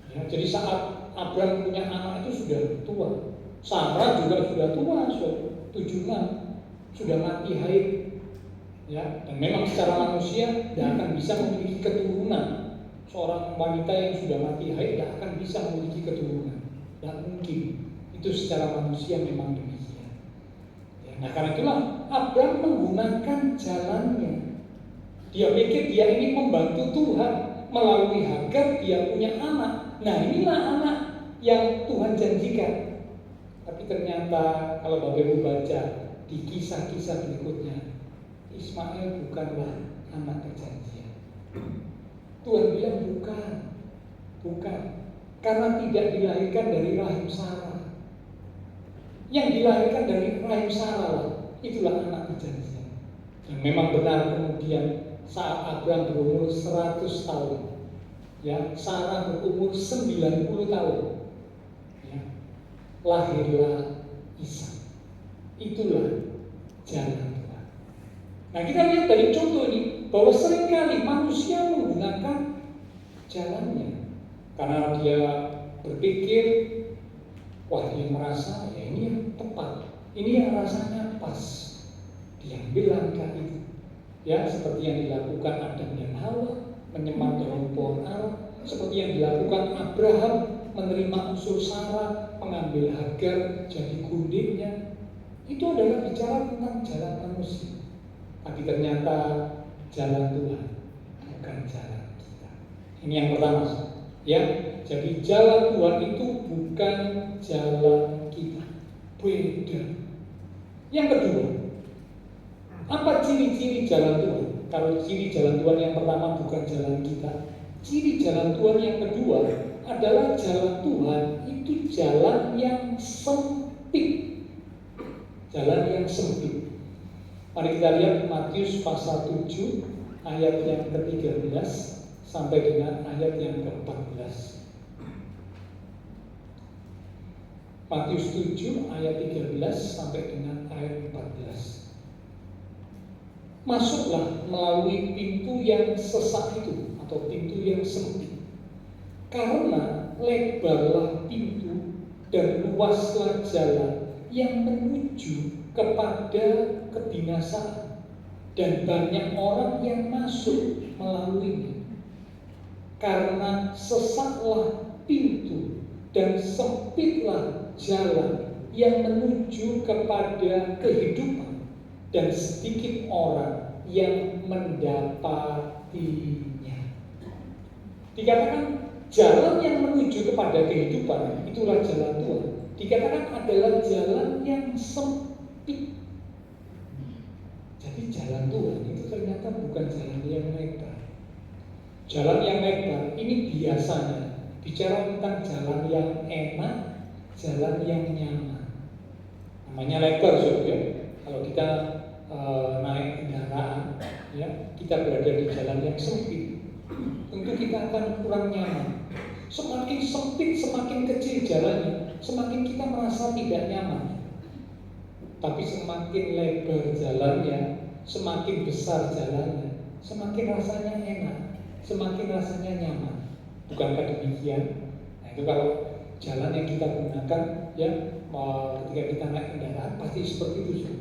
Ya, jadi saat Abraham punya anak itu sudah tua. Sarah juga sudah tua, 76, sudah mati haid. Ya, dan memang secara manusia tidak akan bisa memiliki keturunan. Seorang wanita yang sudah mati haid tidak akan bisa memiliki keturunan. Tidak mungkin. Itu secara manusia memang demikian. Ya, nah karena itulah Abraham menggunakan jalannya. Dia pikir dia ini membantu Tuhan. Melalui Hagar dia punya anak. Nah inilah anak yang Tuhan janjikan. Tapi ternyata kalau Bapak Ibu baca di kisah-kisah berikutnya, Ismail bukanlah anak perjanjian. Tuhan bilang bukan. Karena tidak dilahirkan dari rahim Sarah. Yang dilahirkan dari rahim Sarah itulah anak perjanjian. Dan memang benar kemudian saat Abraham berumur 100 tahun, ya, Sarah berumur 90 tahun, ya, lahirlah Ishak. Itulah jalan Tuhan. Nah kita lihat dari contoh ini bahwa seringkali manusia menggunakan jalannya karena dia berpikir, wah dia merasa ya ini yang tepat, ini yang rasanya pas, diambil langkah itu. Ya, seperti yang dilakukan Adam dan Hawa, menyemat daun pohon ara, seperti yang dilakukan Abraham, menerima usul Sarah, mengambil Hagar jadi gundiknya. Itu adalah bicara tentang jalan manusia. Tapi ternyata jalan Tuhan bukan jalan kita. Ini yang pertama, ya. Jadi jalan Tuhan itu bukan jalan kita, beda. Yang kedua, apa ciri-ciri jalan Tuhan? Kalau ciri jalan Tuhan yang pertama bukan jalan kita, ciri jalan Tuhan yang kedua adalah jalan Tuhan itu jalan yang sempit. Jalan yang sempit. Mari kita lihat Matius pasal 7 ayat yang ke-13 sampai dengan ayat yang ke-14. Matius 7 ayat 13 sampai dengan ayat 14. Masuklah melalui pintu yang sesak itu atau pintu yang sempit. Karena lebarlah pintu dan luaslah jalan yang menuju kepada kebinasaan, dan banyak orang yang masuk melaluinya. Karena sesaklah pintu dan sempitlah jalan yang menuju kepada kehidupan, dan sedikit orang yang mendapatinya. Dikatakan jalan yang menuju kepada kehidupan itulah jalan Tuhan. Dikatakan adalah jalan yang sempit. Jadi jalan Tuhan itu ternyata bukan jalan yang lebar. Jalan yang lebar ini biasanya bicara tentang jalan yang enak, jalan yang nyaman. Namanya lebar, saudara. Kalau kita naik kendaraan, ya, kita berada di jalan yang sempit. itu kita akan kurang nyaman. Semakin sempit, semakin kecil jalannya, semakin kita merasa tidak nyaman. Tapi semakin lebar jalannya, semakin besar jalannya, semakin rasanya enak, semakin rasanya nyaman. Bukankah demikian? Nah, itu kalau jalan yang kita gunakan, ya, ketika kita naik kendaraan pasti seperti itu.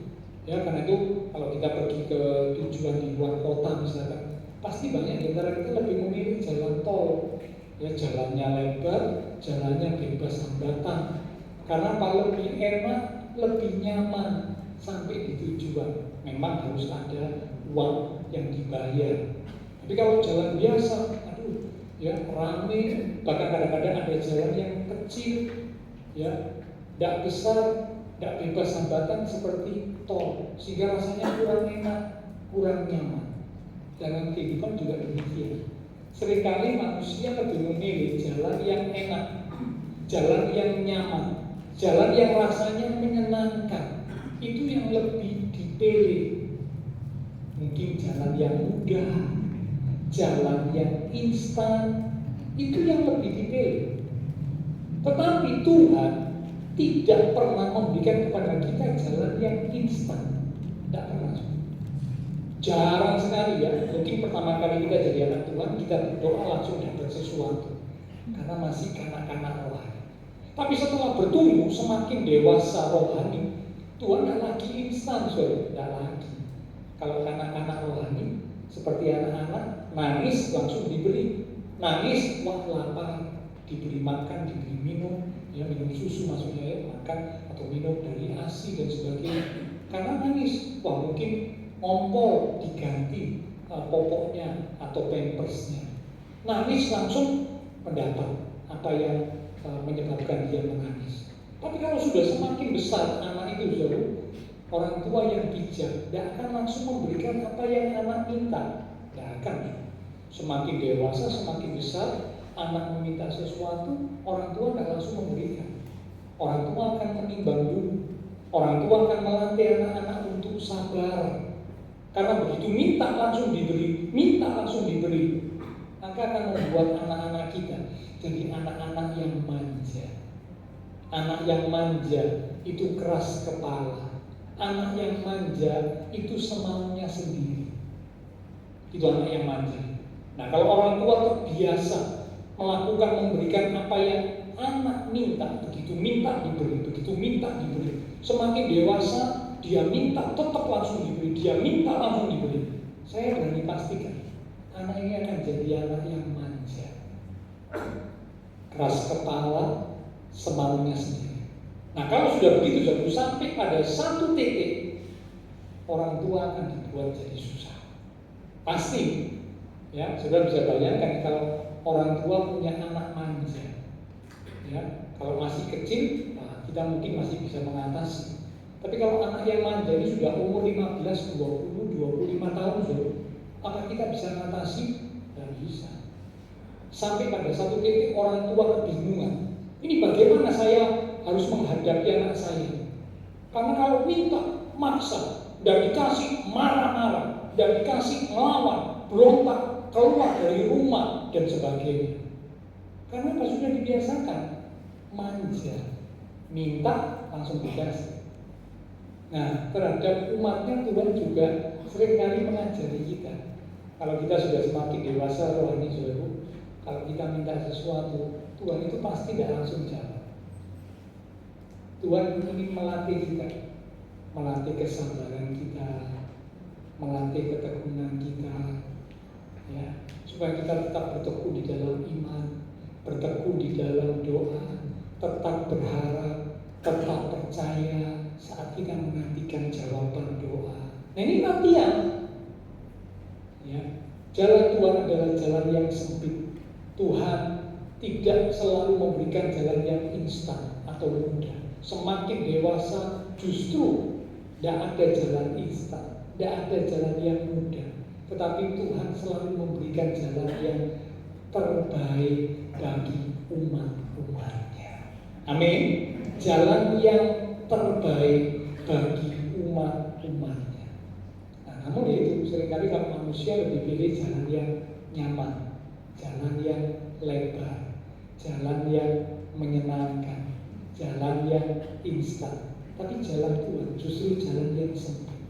Ya, karena itu kalau kita pergi ke tujuan di luar kota misalkan, pasti banyak di antara kita lebih memilih jalan tol. Ya, jalannya lebar, jalannya bebas hambatan. Karena apa? Lebih enak, lebih nyaman sampai di tujuan. Memang harus ada uang yang dibayar. Tapi kalau jalan biasa, aduh, ya rame, bahkan kadang-kadang ada jalan yang kecil, ya, tidak besar, tidak bebas hambatan seperti tol, sehingga rasanya kurang enak, kurang nyaman. Dalam kehidupan juga demikian. Seringkali manusia lebih memilih jalan yang enak, jalan yang nyaman, jalan yang rasanya menyenangkan. Itu yang lebih dipilih. Mungkin jalan yang mudah, jalan yang instan, itu yang lebih dipilih. Tetapi Tuhan tidak pernah memberikan kepada kita jalan yang instan. Tidak pernah. Jarang sekali ya, mungkin pertama kali kita jadi anak Tuhan, kita berdoa langsung dapat sesuatu. Karena masih kanak-kanak rohani. Tapi setelah bertumbuh, semakin dewasa rohani, Tuhan tidak lagi instan, tidak lagi. Kalau anak-anak rohani, seperti anak-anak, nangis langsung diberi. Nangis, wah lapar, diberi makan, diberi minum, ya minum susu maksudnya ya, makan atau minum dari ASI dan sebagainya. Karena nangis, wah mungkin ngompol diganti popoknya atau pampersnya. Nangis langsung mendapat apa yang menyebabkan dia menangis. Tapi kalau sudah semakin besar anak itu jauh, orang tua yang bijak tidak akan langsung memberikan apa yang anak minta. Tidak akan. Semakin dewasa, semakin besar, anak meminta sesuatu, orang tua tidak langsung memberikan. Orang tua akan menimbang dulu. Orang tua akan melatih anak-anak untuk sabar. Karena begitu minta langsung diberi, minta langsung diberi, maka akan membuat anak-anak kita jadi anak-anak yang manja. Anak yang manja itu keras kepala. Anak yang manja itu semaunya sendiri. Itu anak yang manja. Nah, kalau orang tua terbiasa melakukan memberikan apa yang anak minta, begitu minta diberi, begitu minta diberi. Semakin dewasa dia minta tetap langsung diberi, dia minta langsung diberi. Saya berani pastikan anak ini akan jadi anak yang manja, keras kepala, semaunya sendiri. Nah, kalau sudah begitu sampai pada satu titik orang tua akan dibuat jadi susah. Pasti, ya, sudah bisa bayangkan kalau orang tua punya anak manja, ya, kalau masih kecil, nah, kita mungkin masih bisa mengatasi. Tapi kalau anak yang manja ini sudah umur 15, 20, 25 tahun, apa kita bisa mengatasi? Tidak bisa. Sampai pada satu titik orang tua kebingungan. Ini bagaimana saya harus menghadapi anak saya? Karena kalau minta, maksa, dan dikasih marah-marah, dan dikasih melawan, berontak, keluar dari rumah, dan sebagainya. Karena apa? Sudah dibiasakan manja, minta langsung dikasih. Nah, terhadap umatnya Tuhan juga seringkali mengajari kita. Kalau kita sudah semakin dewasa rohani, kalau kita minta sesuatu, Tuhan itu pasti tidak langsung jawab. Tuhan ingin melatih kita, melatih kesabaran kita, melatih ketekunan kita, ya, supaya kita tetap berteguh di dalam iman, berteguh di dalam doa, tetap berharap, tetap percaya saat kita menantikan jawaban doa. Nah, ini latihan. Ya, jalan Tuhan adalah jalan yang sempit. Tuhan tidak selalu memberikan jalan yang instan atau mudah. Semakin dewasa justru tidak ada jalan instan, tidak ada jalan yang mudah. Tetapi Tuhan selalu memberikan jalan yang terbaik bagi umat-umatnya. Amin. Jalan yang terbaik bagi umat-umatnya. Nah, namun itu seringkali kalau manusia lebih pilih jalan yang nyaman, jalan yang lebar, jalan yang menyenangkan, jalan yang instan. Tapi jalan Tuhan justru jalan yang sempit.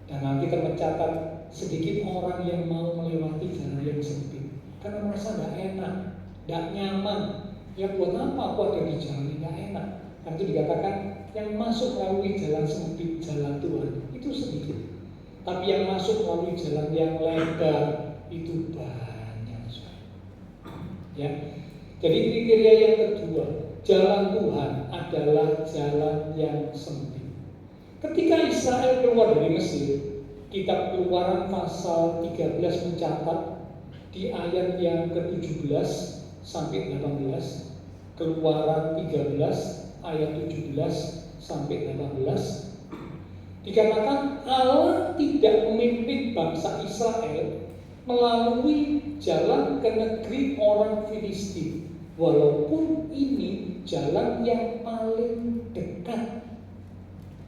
Dan Alkitab mencatat sedikit orang yang mau melewati jalan yang sempit karena merasa tidak enak, tidak nyaman. Ya buat apa aku ada di jalan ini, tidak enak. Karena itu dikatakan yang masuk melalui jalan sempit, jalan Tuhan itu sedikit. Tapi yang masuk melalui jalan yang lebar itu banyak. Ya. Jadi kriteria yang kedua, jalan Tuhan adalah jalan yang sempit. Ketika Israel keluar dari Mesir, kitab Keluaran pasal 13 mencatat di ayat yang ke-17 sampai 18, Keluaran 13 ayat 17 sampai 18, dikatakan Allah tidak memimpin bangsa Israel melalui jalan ke negeri orang Filistin, walaupun ini jalan yang paling dekat.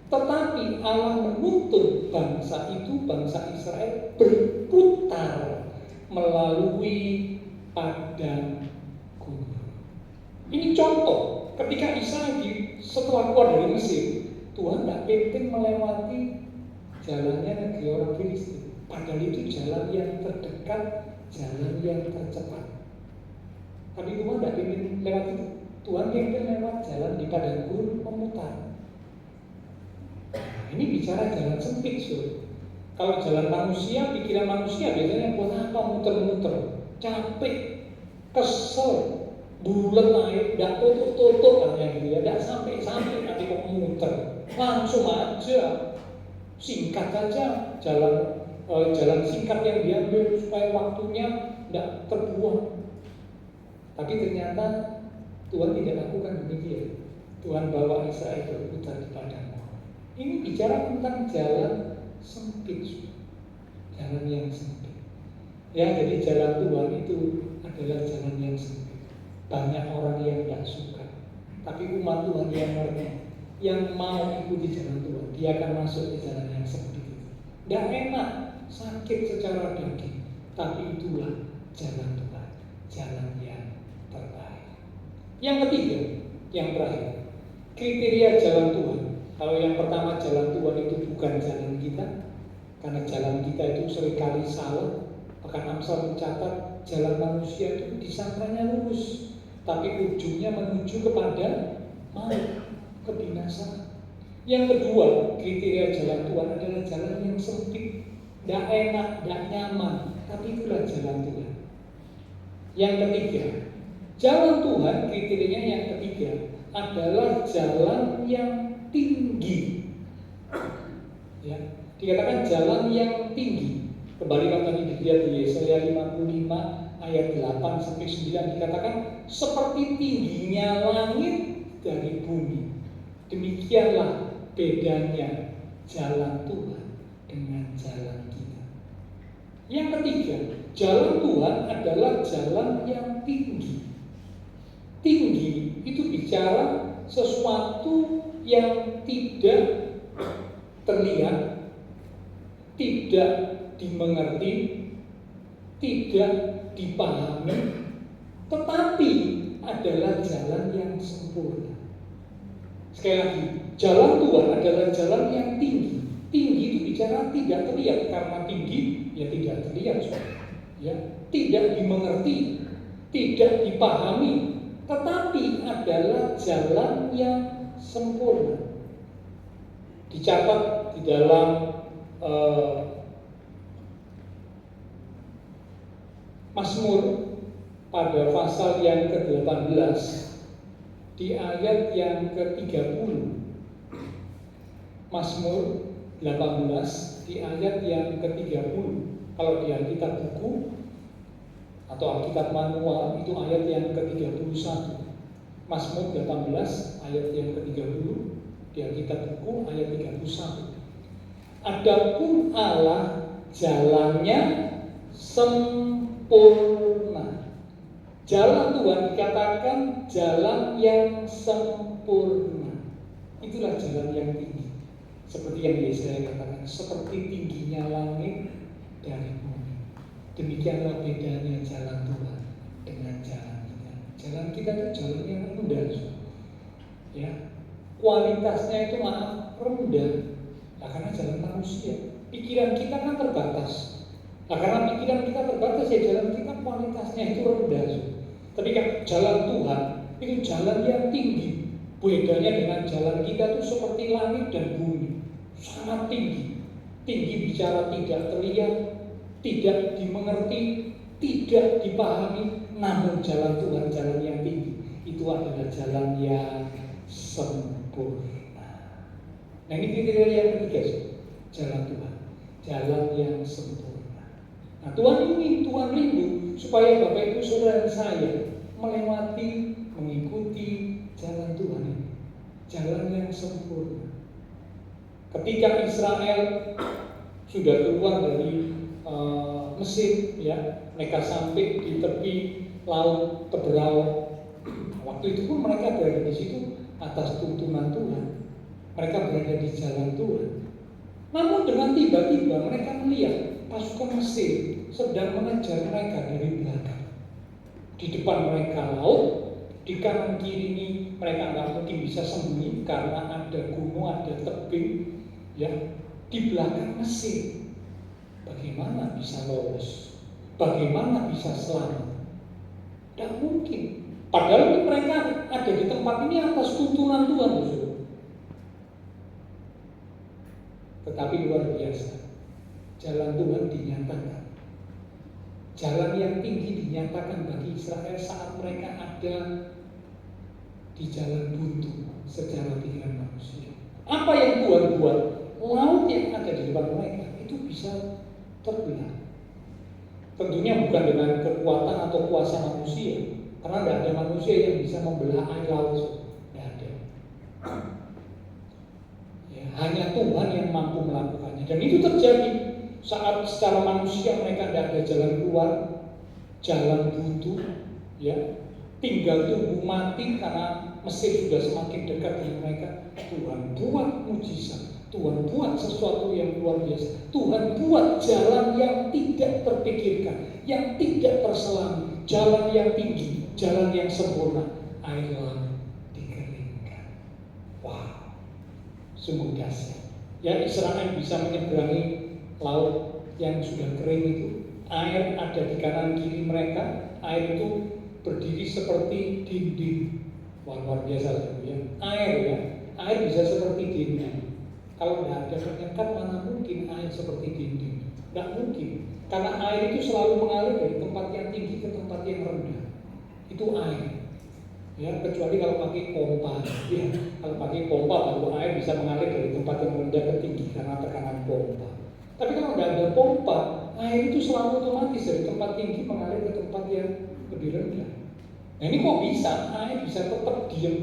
Tetapi Allah menuntut bangsa itu, bangsa Israel, berputar melalui padang gurun. Ini contoh ketika Israel setelah keluar dari Mesir, Tuhan tidak penting melewati jalannya negeri orang Filistin. Padahal itu jalan yang terdekat, jalan yang tercepat. Tapi Tuhan tidak penting lewat itu. Tuhan penting lewat jalan di padang gurun memutar. Ini bicara jalan sempit, sur. Kalau jalan manusia, pikiran manusia biasanya buat apa muter-muter, capek, kesel, bulat naik, tidak tutup-tutup katanya gitu ya, tidak sampai-sampai nanti kok muter, langsung aja, singkat saja jalan singkat yang diambil supaya waktunya tidak terbuang. Tapi ternyata Tuhan tidak lakukan demikian. Tuhan bawa Israel berputar di padang. Ini bicara tentang jalan sempit, jalan yang sempit. Ya, jadi jalan Tuhan itu adalah jalan yang sempit. Banyak orang yang tidak suka, tapi umat Tuhan yang ngerti, yang mau ikuti jalan Tuhan, dia akan masuk di jalan yang sempit itu. Tidak enak, sakit secara daging, tapi itulah jalan Tuhan, jalan yang terbaik. Yang ketiga, yang terakhir, kriteria jalan Tuhan. Kalau yang pertama jalan Tuhan itu bukan jalan kita, karena jalan kita itu seringkali salah. Bahkan Amsal mencatat jalan manusia itu disangkanya lurus, tapi ujungnya menuju kepada maut, kebinasaan. Yang kedua, kriteria jalan Tuhan adalah jalan yang sempit, tidak enak, tidak nyaman, tapi itulah jalan Tuhan. Yang ketiga, jalan Tuhan kriterianya yang ketiga adalah jalan yang tinggi. Ya, dikatakan jalan yang tinggi. Kembali kalau tadi dilihat di Yesaya 55 ayat 8 sampai 9 dikatakan seperti tingginya langit dari bumi. Demikianlah bedanya jalan Tuhan dengan jalan kita. Yang ketiga, jalan Tuhan adalah jalan yang tinggi. Tinggi itu bicara sesuatu yang tidak terlihat, tidak dimengerti, tidak dipahami, tetapi adalah jalan yang sempurna. Sekali lagi, jalan Tuhan adalah jalan yang tinggi. Tinggi itu bicara tidak terlihat, karena tinggi ya tidak terlihat, ya, tidak dimengerti, tidak dipahami, tetapi adalah jalan yang sempurna. Dicatat di dalam Mazmur pada pasal yang ke-18 di ayat yang ke-30. Mazmur 18 di ayat yang ke-30. Kalau di Alkitab buku atau Alkitab manual itu ayat yang ke-31. Mazmur 18 ayat yang ke-30, di Alkitab buku ayat 31. Adapun Allah jalannya sempurna. Jalan Tuhan dikatakan jalan yang sempurna. Itulah jalan yang tinggi. Seperti yang Yesaya katakan, seperti tingginya langit dari bumi. Demikianlah bedanya jalan Tuhan jalan kita. Jalan kita itu jalan yang rendah, ya. Kualitasnya itu rendah, nah, karena jalan manusia. Pikiran kita kan terbatas. Nah, karena pikiran kita terbatas, ya jalan kita kualitasnya itu rendah. Tapi kan jalan Tuhan itu jalan yang tinggi. Bedanya dengan jalan kita itu seperti langit dan bumi, sangat tinggi. Tinggi bicara tidak terlihat, tidak dimengerti, tidak dipahami. Namun jalan Tuhan, jalan yang tinggi, itu adalah jalan yang sempurna. Nah, ini kriteria yang ketiga, jalan Tuhan, jalan yang sempurna. Nah, Tuhan ingin, Tuhan rindu supaya Bapak Ibu Saudara saya melewati, mengikuti jalan Tuhan ini, jalan yang sempurna. Ketika Israel sudah keluar dari Mesir, ya, mereka sampai di tepi laut Teberau. Waktu itu pun mereka berada di situ atas tuntunan Tuhan. Mereka berada di jalan Tuhan. Namun dengan tiba-tiba mereka melihat pasukan Mesir sedang mengejar mereka dari belakang. Di depan mereka laut, di kanan kiri ini mereka nggak mungkin bisa sembunyi karena ada gunung, ada tebing, ya. Di belakang Mesir, bagaimana bisa lolos? Bagaimana bisa selamat? Tidak mungkin. Padahal mereka ada di tempat ini atas tuntunan Tuhan, saudara. Tetapi luar biasa, jalan Tuhan dinyatakan. Jalan yang tinggi dinyatakan bagi Israel saat mereka ada di jalan buntu secara pikiran manusia. Apa yang Tuhan buat? Laut yang ada di depan mereka itu bisa terbelah. Tentunya bukan dengan kekuatan atau kuasa manusia, karena tidak ada manusia yang bisa membelah air laut. Tidak ada. Ya, hanya Tuhan yang mampu melakukannya. Dan itu terjadi saat secara manusia mereka tidak ada jalan keluar, jalan buntu, ya, tinggal tunggu mati karena Mesir sudah semakin dekat dengan mereka. Tuhan buat mujizat, Tuhan buat sesuatu yang luar biasa. Tuhan buat jalan yang tidak terpikirkan, yang tidak terselami, jalan yang tinggi, jalan yang sempurna. Air laut dikeringkan. Wow, sungguh dahsyat. Ya, Israel bisa menyeberangi laut yang sudah kering itu. Air ada di kanan kiri mereka. Air itu berdiri seperti dinding. Wah, luar biasa ya. Air, ya, air bisa seperti dinding. Kalau tidak ada penyekat, mana mungkin air seperti dinding? Tidak mungkin. Karena air itu selalu mengalir dari tempat yang tinggi ke tempat yang rendah. Itu air. Ya, kecuali kalau pakai pompa. Ya, kalau pakai pompa baru air bisa mengalir dari tempat yang rendah ke tinggi karena tekanan pompa. Tapi kalau tidak ada pompa, air itu selalu otomatis dari tempat tinggi mengalir ke tempat yang lebih rendah. Nah, ini kok bisa? Air bisa tetap diam,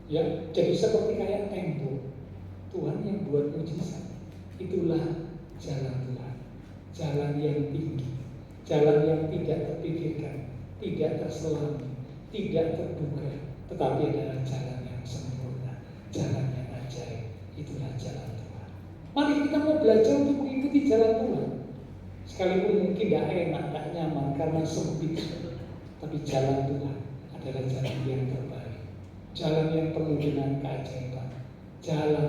ya, jadi seperti kayak tembok. Tuhan yang buat mujizat. Itulah jalan Tuhan. Jalan yang tinggi, jalan yang tidak terpikirkan, tidak terselami, tidak terduga, tetapi adalah jalan yang sempurna, jalan yang ajaib. Itulah jalan Tuhan. Mari kita mau belajar untuk mengikuti jalan Tuhan. Sekalipun mungkin tidak enak, tidak nyaman karena sempit, tapi jalan Tuhan adalah jalan yang terbaik, jalan yang penuh dengan keajaiban, jalan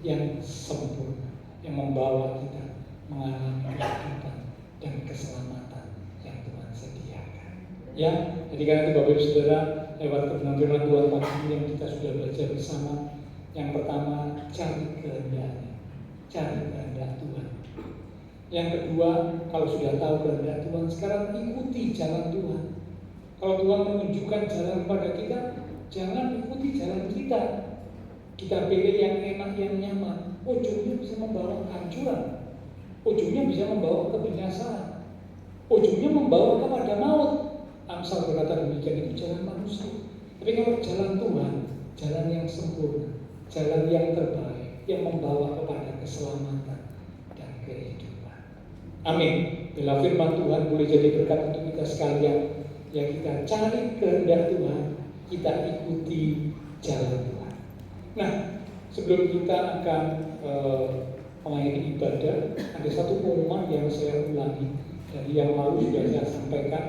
yang sempurna, yang membawa kita mengalami kehidupan dan keselamatan yang Tuhan sediakan. Ya, jadi karena itu Bapak Ibu Saudara, lewat kebenaran firman Tuhan pagi ini yang kita sudah belajar bersama, yang pertama, cari kehendaknya, cari kehendak Tuhan. Yang kedua, kalau sudah tahu kehendak Tuhan, sekarang ikuti jalan Tuhan. Kalau Tuhan menunjukkan jalan kepada kita, jangan ikuti jalan kita. Kita pilih yang enak, yang nyaman. Ujungnya bisa membawa kehancuran. Ujungnya bisa membawa kebinasaan. Ujungnya membawa kepada maut. Amsal berkata demikian, itu jalan manusia. Tapi kalau jalan Tuhan, jalan yang sempurna, jalan yang terbaik, yang membawa kepada keselamatan dan kehidupan. Amin. Bila firman Tuhan boleh jadi berkat untuk kita sekalian, ya, kita cari kehendak Tuhan, kita ikuti jalan Tuhan. Nah, sebelum kita akan mengakhiri ibadah, ada satu pengumuman yang saya ulangi dari yang lalu sudah saya sampaikan.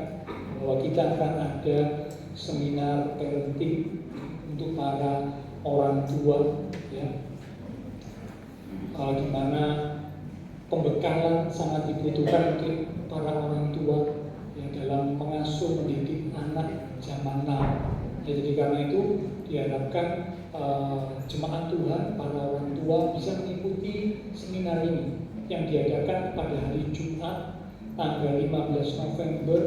bahwa kita akan ada seminar parenting untuk para orang tua, ya, di mana pembekalan sangat dibutuhkan untuk para orang tua ya, dalam mengasuh mendidik anak zaman now. Ya, jadi karena itu diharapkan jemaat Tuhan, para orang tua bisa mengikuti seminar ini yang diadakan pada hari Jumat tanggal 15 November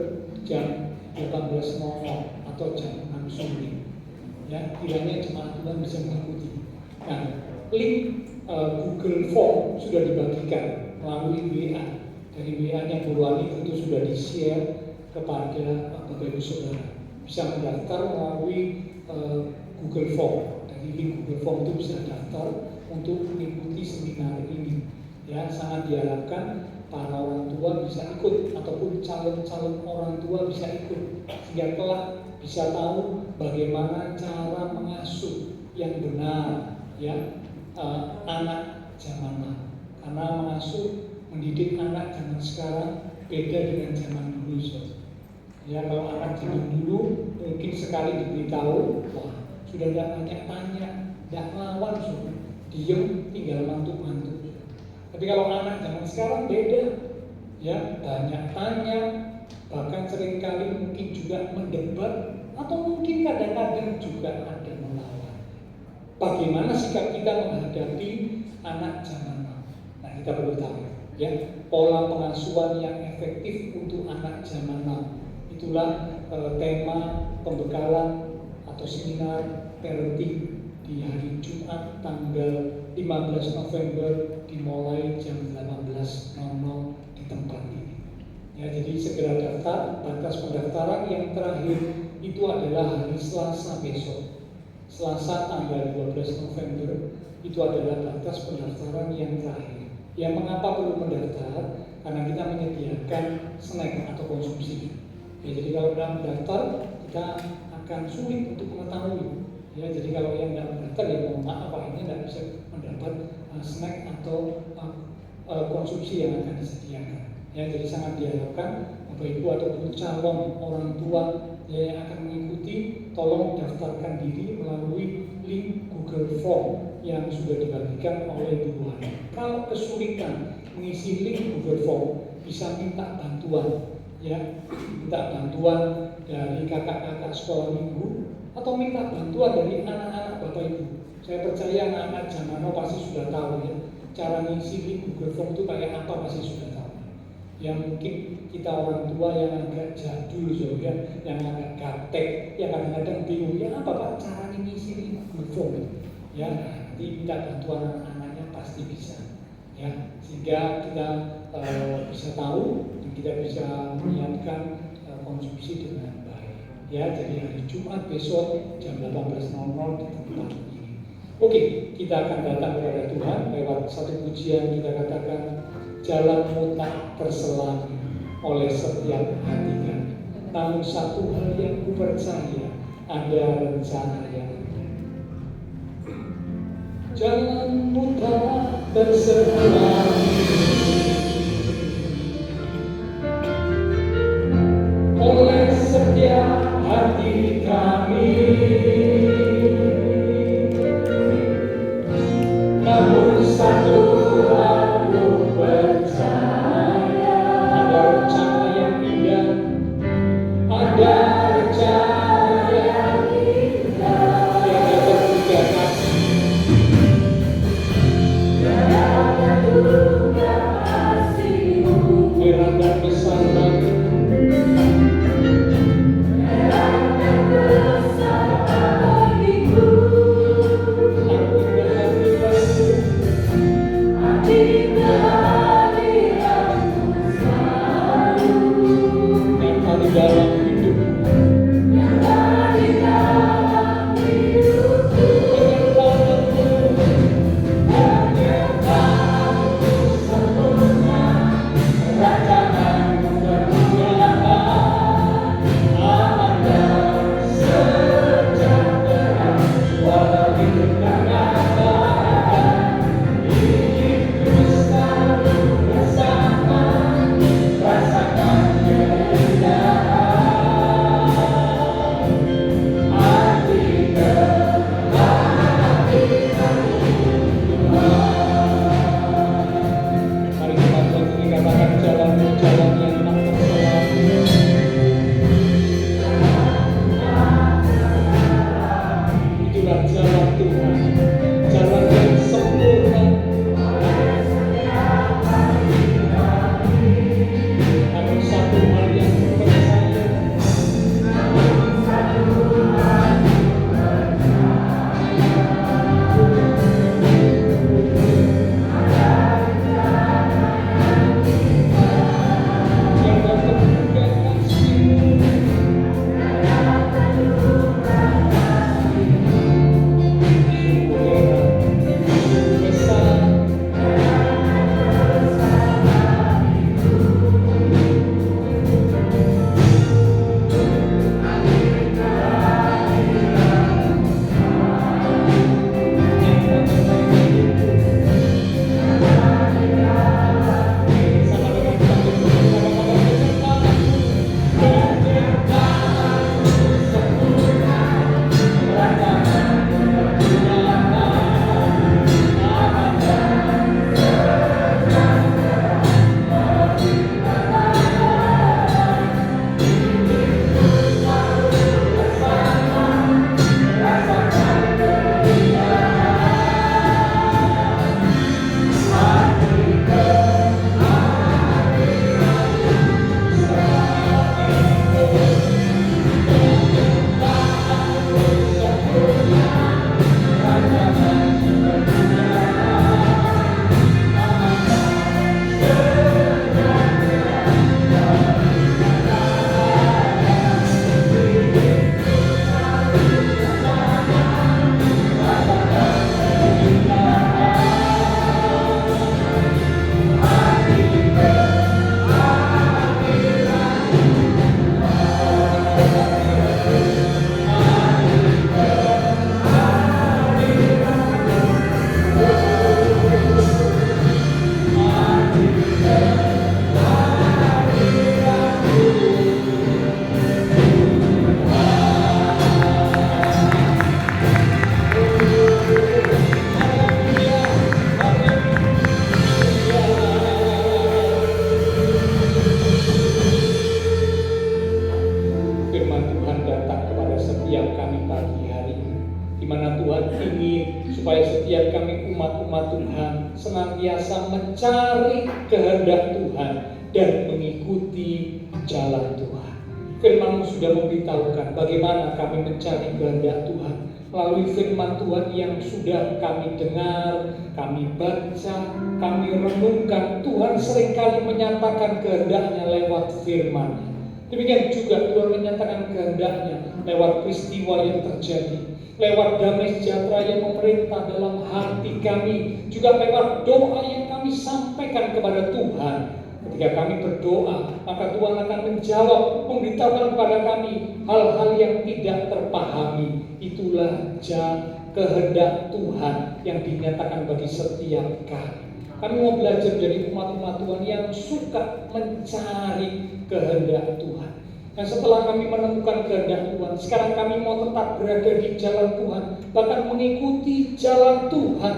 jam 18.00 atau jam 6 sore. Ya, kiranya jemaat Tuhan bisa mengikuti. Nah, link Google Form sudah dibagikan melalui WA. Dari WA-nya Bu Luani itu sudah di-share kepada Bapak Ibu Saudara. Bisa mendaftar melalui Google Form. Dari link Google Form itu bisa daftar untuk mengikuti seminar ini. Ya, sangat diharapkan para orang tua bisa ikut ataupun calon-calon orang tua bisa ikut sehingga kelak bisa tahu bagaimana cara mengasuh yang benar ya anak zaman now. Karena mengasuh mendidik anak zaman sekarang beda dengan zaman dulu. Ya, kalau anak zaman dulu mungkin sekali diberitahu, wah sudah tidak banyak tanya, tidak lawan, diem tinggal mantuk-mantuk. Tapi kalau anak zaman sekarang beda, ya banyak tanya, bahkan seringkali mungkin juga mendebat atau mungkin kadang-kadang juga ada melawan. Bagaimana sikap kita menghadapi anak zaman now? Nah, kita perlu tahu, ya pola pengasuhan yang efektif untuk anak zaman now. Itulah tema pembekalan atau seminar parenting di hari Jumat tanggal 15 November dimulai jam 18.00 di tempat ini. Ya, jadi segera daftar. Batas pendaftaran yang terakhir itu adalah hari Selasa besok. Selasa tanggal 12 November itu adalah batas pendaftaran yang terakhir. Ya, mengapa perlu mendaftar? Karena kita menyediakan snack atau konsumsi. Ya, jadi kalau tidak mendaftar kita akan sulit untuk mengetahui. Ya, jadi kalau yang tidak mendaftar ya mohon maaf, ini tidak bisa mendapat snack atau konsumsi yang akan disediakan. Ya, jadi sangat diharapkan Bapak Ibu ataupun calon orang tua ya, yang akan mengikuti, tolong daftarkan diri melalui link Google Form yang sudah dibagikan oleh Bu Luani. Kalau kesulitan mengisi link Google Form, bisa minta bantuan, ya, minta bantuan dari kakak-kakak sekolah minggu atau minta bantuan dari anak-anak Bapak Ibu. Saya percaya anak-anak zaman now pasti sudah tahu ya, cara ngisi link Google Form itu kayak apa pasti sudah tahu. Yang mungkin kita orang tua yang agak jadul ya, yang agak gaptek, yang kadang-kadang bingung ya apa Pak cara ngisi link Google Form itu. Ya, nanti minta bantuan anak-anaknya pasti bisa. Ya, sehingga kita bisa tahu dan kita bisa menyiapkan konsumsi dengan baik. Ya, jadi hari Jumat besok jam 18.00 di tempat ini. Oke, kita akan datang kepada Tuhan lewat satu pujian. Kita katakan jalanmu tak terselang oleh setiap hati kami. Namun satu hal yang ku percaya, ada rencana yang jalanmu tak terselang oleh setiap hati kami. Namun satu hal ku percaya, ada rencana yang indah, ada rencana yang indah yang akan kita kasih. Firman Tuhan datang kepada setiap kami pagi hari ini, di mana Tuhan ingin supaya setiap kami umat-umat Tuhan senantiasa mencari kehendak Tuhan dan mengikuti jalan Tuhan. Firman-Mu sudah memberitahukan bagaimana kami mencari kehendak Tuhan melalui firman Tuhan yang sudah kami dengar, kami baca, kami renungkan. Tuhan seringkali menyatakan kehendak-Nya lewat firman. Demikian juga Tuhan menyatakan kehendak-Nya lewat peristiwa yang terjadi, lewat damai sejahtera yang memerintah dalam hati kami, juga lewat doa yang kami sampaikan kepada Tuhan. Ketika kami berdoa, maka Tuhan akan menjawab, memberitahukan kepada kami hal-hal yang tidak terpahami. Itulah kehendak Tuhan yang dinyatakan bagi setiap kami. Kami mau belajar dari umat-umat Tuhan yang suka mencari kehendak Tuhan. Dan setelah kami menemukan kehendak Tuhan, sekarang kami mau tetap berada di jalan Tuhan, bahkan mengikuti jalan Tuhan,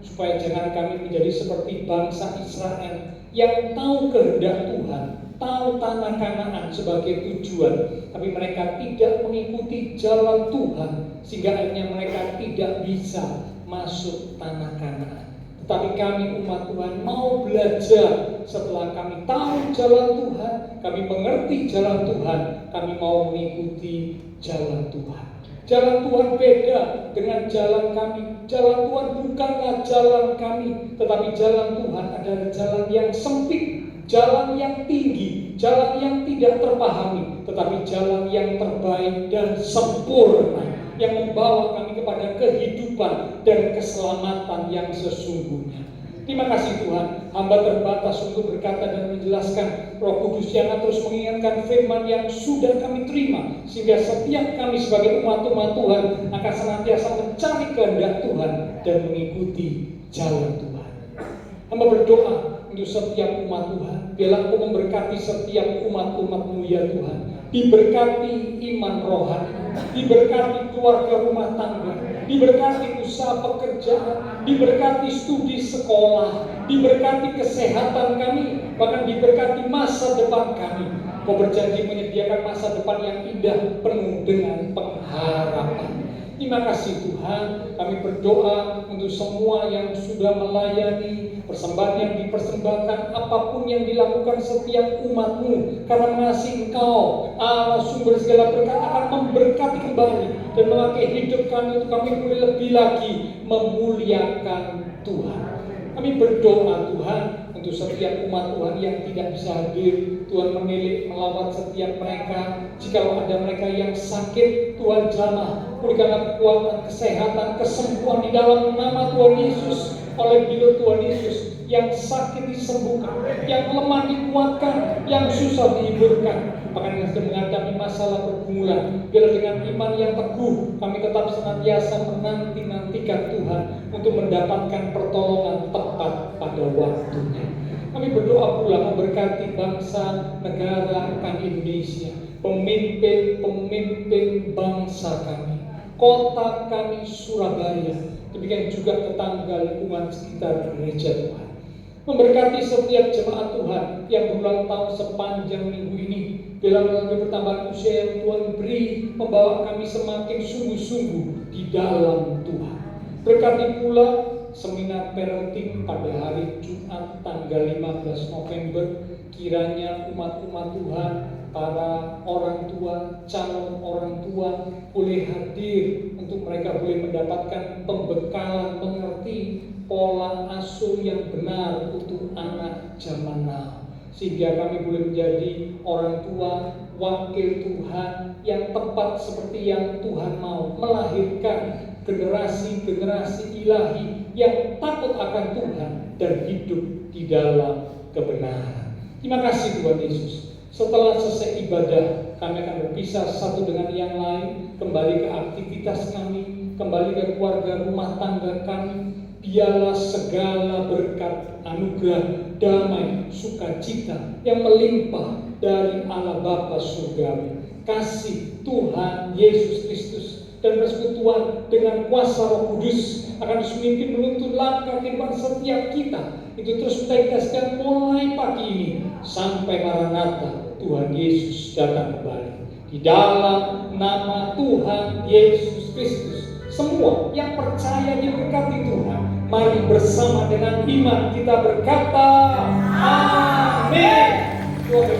supaya jangan kami menjadi seperti bangsa Israel yang tahu kehendak Tuhan, tahu tanah Kanaan sebagai tujuan, tapi mereka tidak mengikuti jalan Tuhan, sehingga akhirnya mereka tidak bisa masuk tanah Kanaan. Tapi kami umat Tuhan mau belajar setelah kami tahu jalan Tuhan, kami mengerti jalan Tuhan, kami mau mengikuti jalan Tuhan. Jalan Tuhan beda dengan jalan kami. Jalan Tuhan bukanlah jalan kami, tetapi jalan Tuhan adalah jalan yang sempit, jalan yang tinggi, jalan yang tidak terpahami, tetapi jalan yang terbaik dan sempurna, yang membawa kami kepada kehidupan dan keselamatan yang sesungguhnya. Terima kasih Tuhan, hamba terbatas untuk berkata dan menjelaskan. Roh Kudus yang terus mengingatkan firman yang sudah kami terima, sehingga setiap kami sebagai umat-umat Tuhan akan senantiasa mencari kehendak Tuhan dan mengikuti jalan Tuhan. Hamba berdoa untuk setiap umat Tuhan, biarlah Engkau memberkati setiap umat-umat-Mu ya Tuhan. Diberkati iman rohani, diberkati keluarga rumah tangga, diberkati usaha pekerjaan, diberkati studi sekolah, diberkati kesehatan kami, bahkan diberkati masa depan kami. Kau berjanji menyediakan masa depan yang indah penuh dengan pengharapan. Terima kasih Tuhan, kami berdoa untuk semua yang sudah melayani, persembahan yang dipersembahkan, apapun yang dilakukan setiap umat-Mu, karena mengasihi Engkau, Allah sumber segala berkat, akan memberkati kembali dan memakai hidup kami untuk kami boleh lebih lagi memuliakan Tuhan. Kami berdoa Tuhan untuk setiap umat Tuhan yang tidak bisa hadir. Tuhan menilik melawat setiap mereka. Jikalau ada mereka yang sakit, Tuhan jamah, berikanlah kekuatan, kesehatan, kesembuhan di dalam nama Tuhan Yesus. Oleh bila Tuhan Yesus, yang sakit disembuhkan, yang lemah dikuatkan, yang susah dihiburkan. Bahkan yang sedang menghadapi masalah pergumulan, biar dengan iman yang teguh kami tetap senantiasa menanti-nantikan Tuhan untuk mendapatkan pertolongan tepat pada waktunya. Kami berdoa pula memberkati bangsa negara kami Indonesia, pemimpin bangsa kami, kota kami Surabaya, demikian juga tetangga lingkungan sekitar gereja Tuhan. Memberkati setiap jemaat Tuhan yang berulang tahun sepanjang minggu ini. Bila melalui pertambahan usia yang Tuhan beri, membawa kami semakin sungguh-sungguh di dalam Tuhan. Berkati pula seminar parenting pada hari Jumat tanggal 15 November. Kiranya umat-umat Tuhan, para orang tua, calon orang tua boleh hadir untuk mereka boleh mendapatkan pembekalan mengerti pola asuh yang benar untuk anak zaman now. Sehingga kami boleh menjadi orang tua, wakil Tuhan yang tepat seperti yang Tuhan mau, melahirkan generasi-generasi ilahi yang takut akan Tuhan dan hidup di dalam kebenaran. Terima kasih Tuhan Yesus. Setelah selesai ibadah, kami akan berpisah satu dengan yang lain, kembali ke aktivitas kami, kembali ke keluarga rumah tangga kami. Biarlah segala berkat, anugerah, damai, sukacita yang melimpah dari Allah Bapa surgawi, kasih Tuhan Yesus Kristus, dan persekutuan dengan kuasa Roh Kudus akan terus memimpin menuntun langkah kehidupan setiap kita. Itu terus kita mulai pagi ini sampai Maranatha, Tuhan Yesus datang kembali. Di dalam nama Tuhan Yesus Kristus, semua yang percaya diberkati Tuhan. Mari bersama dengan iman kita berkata, Amin.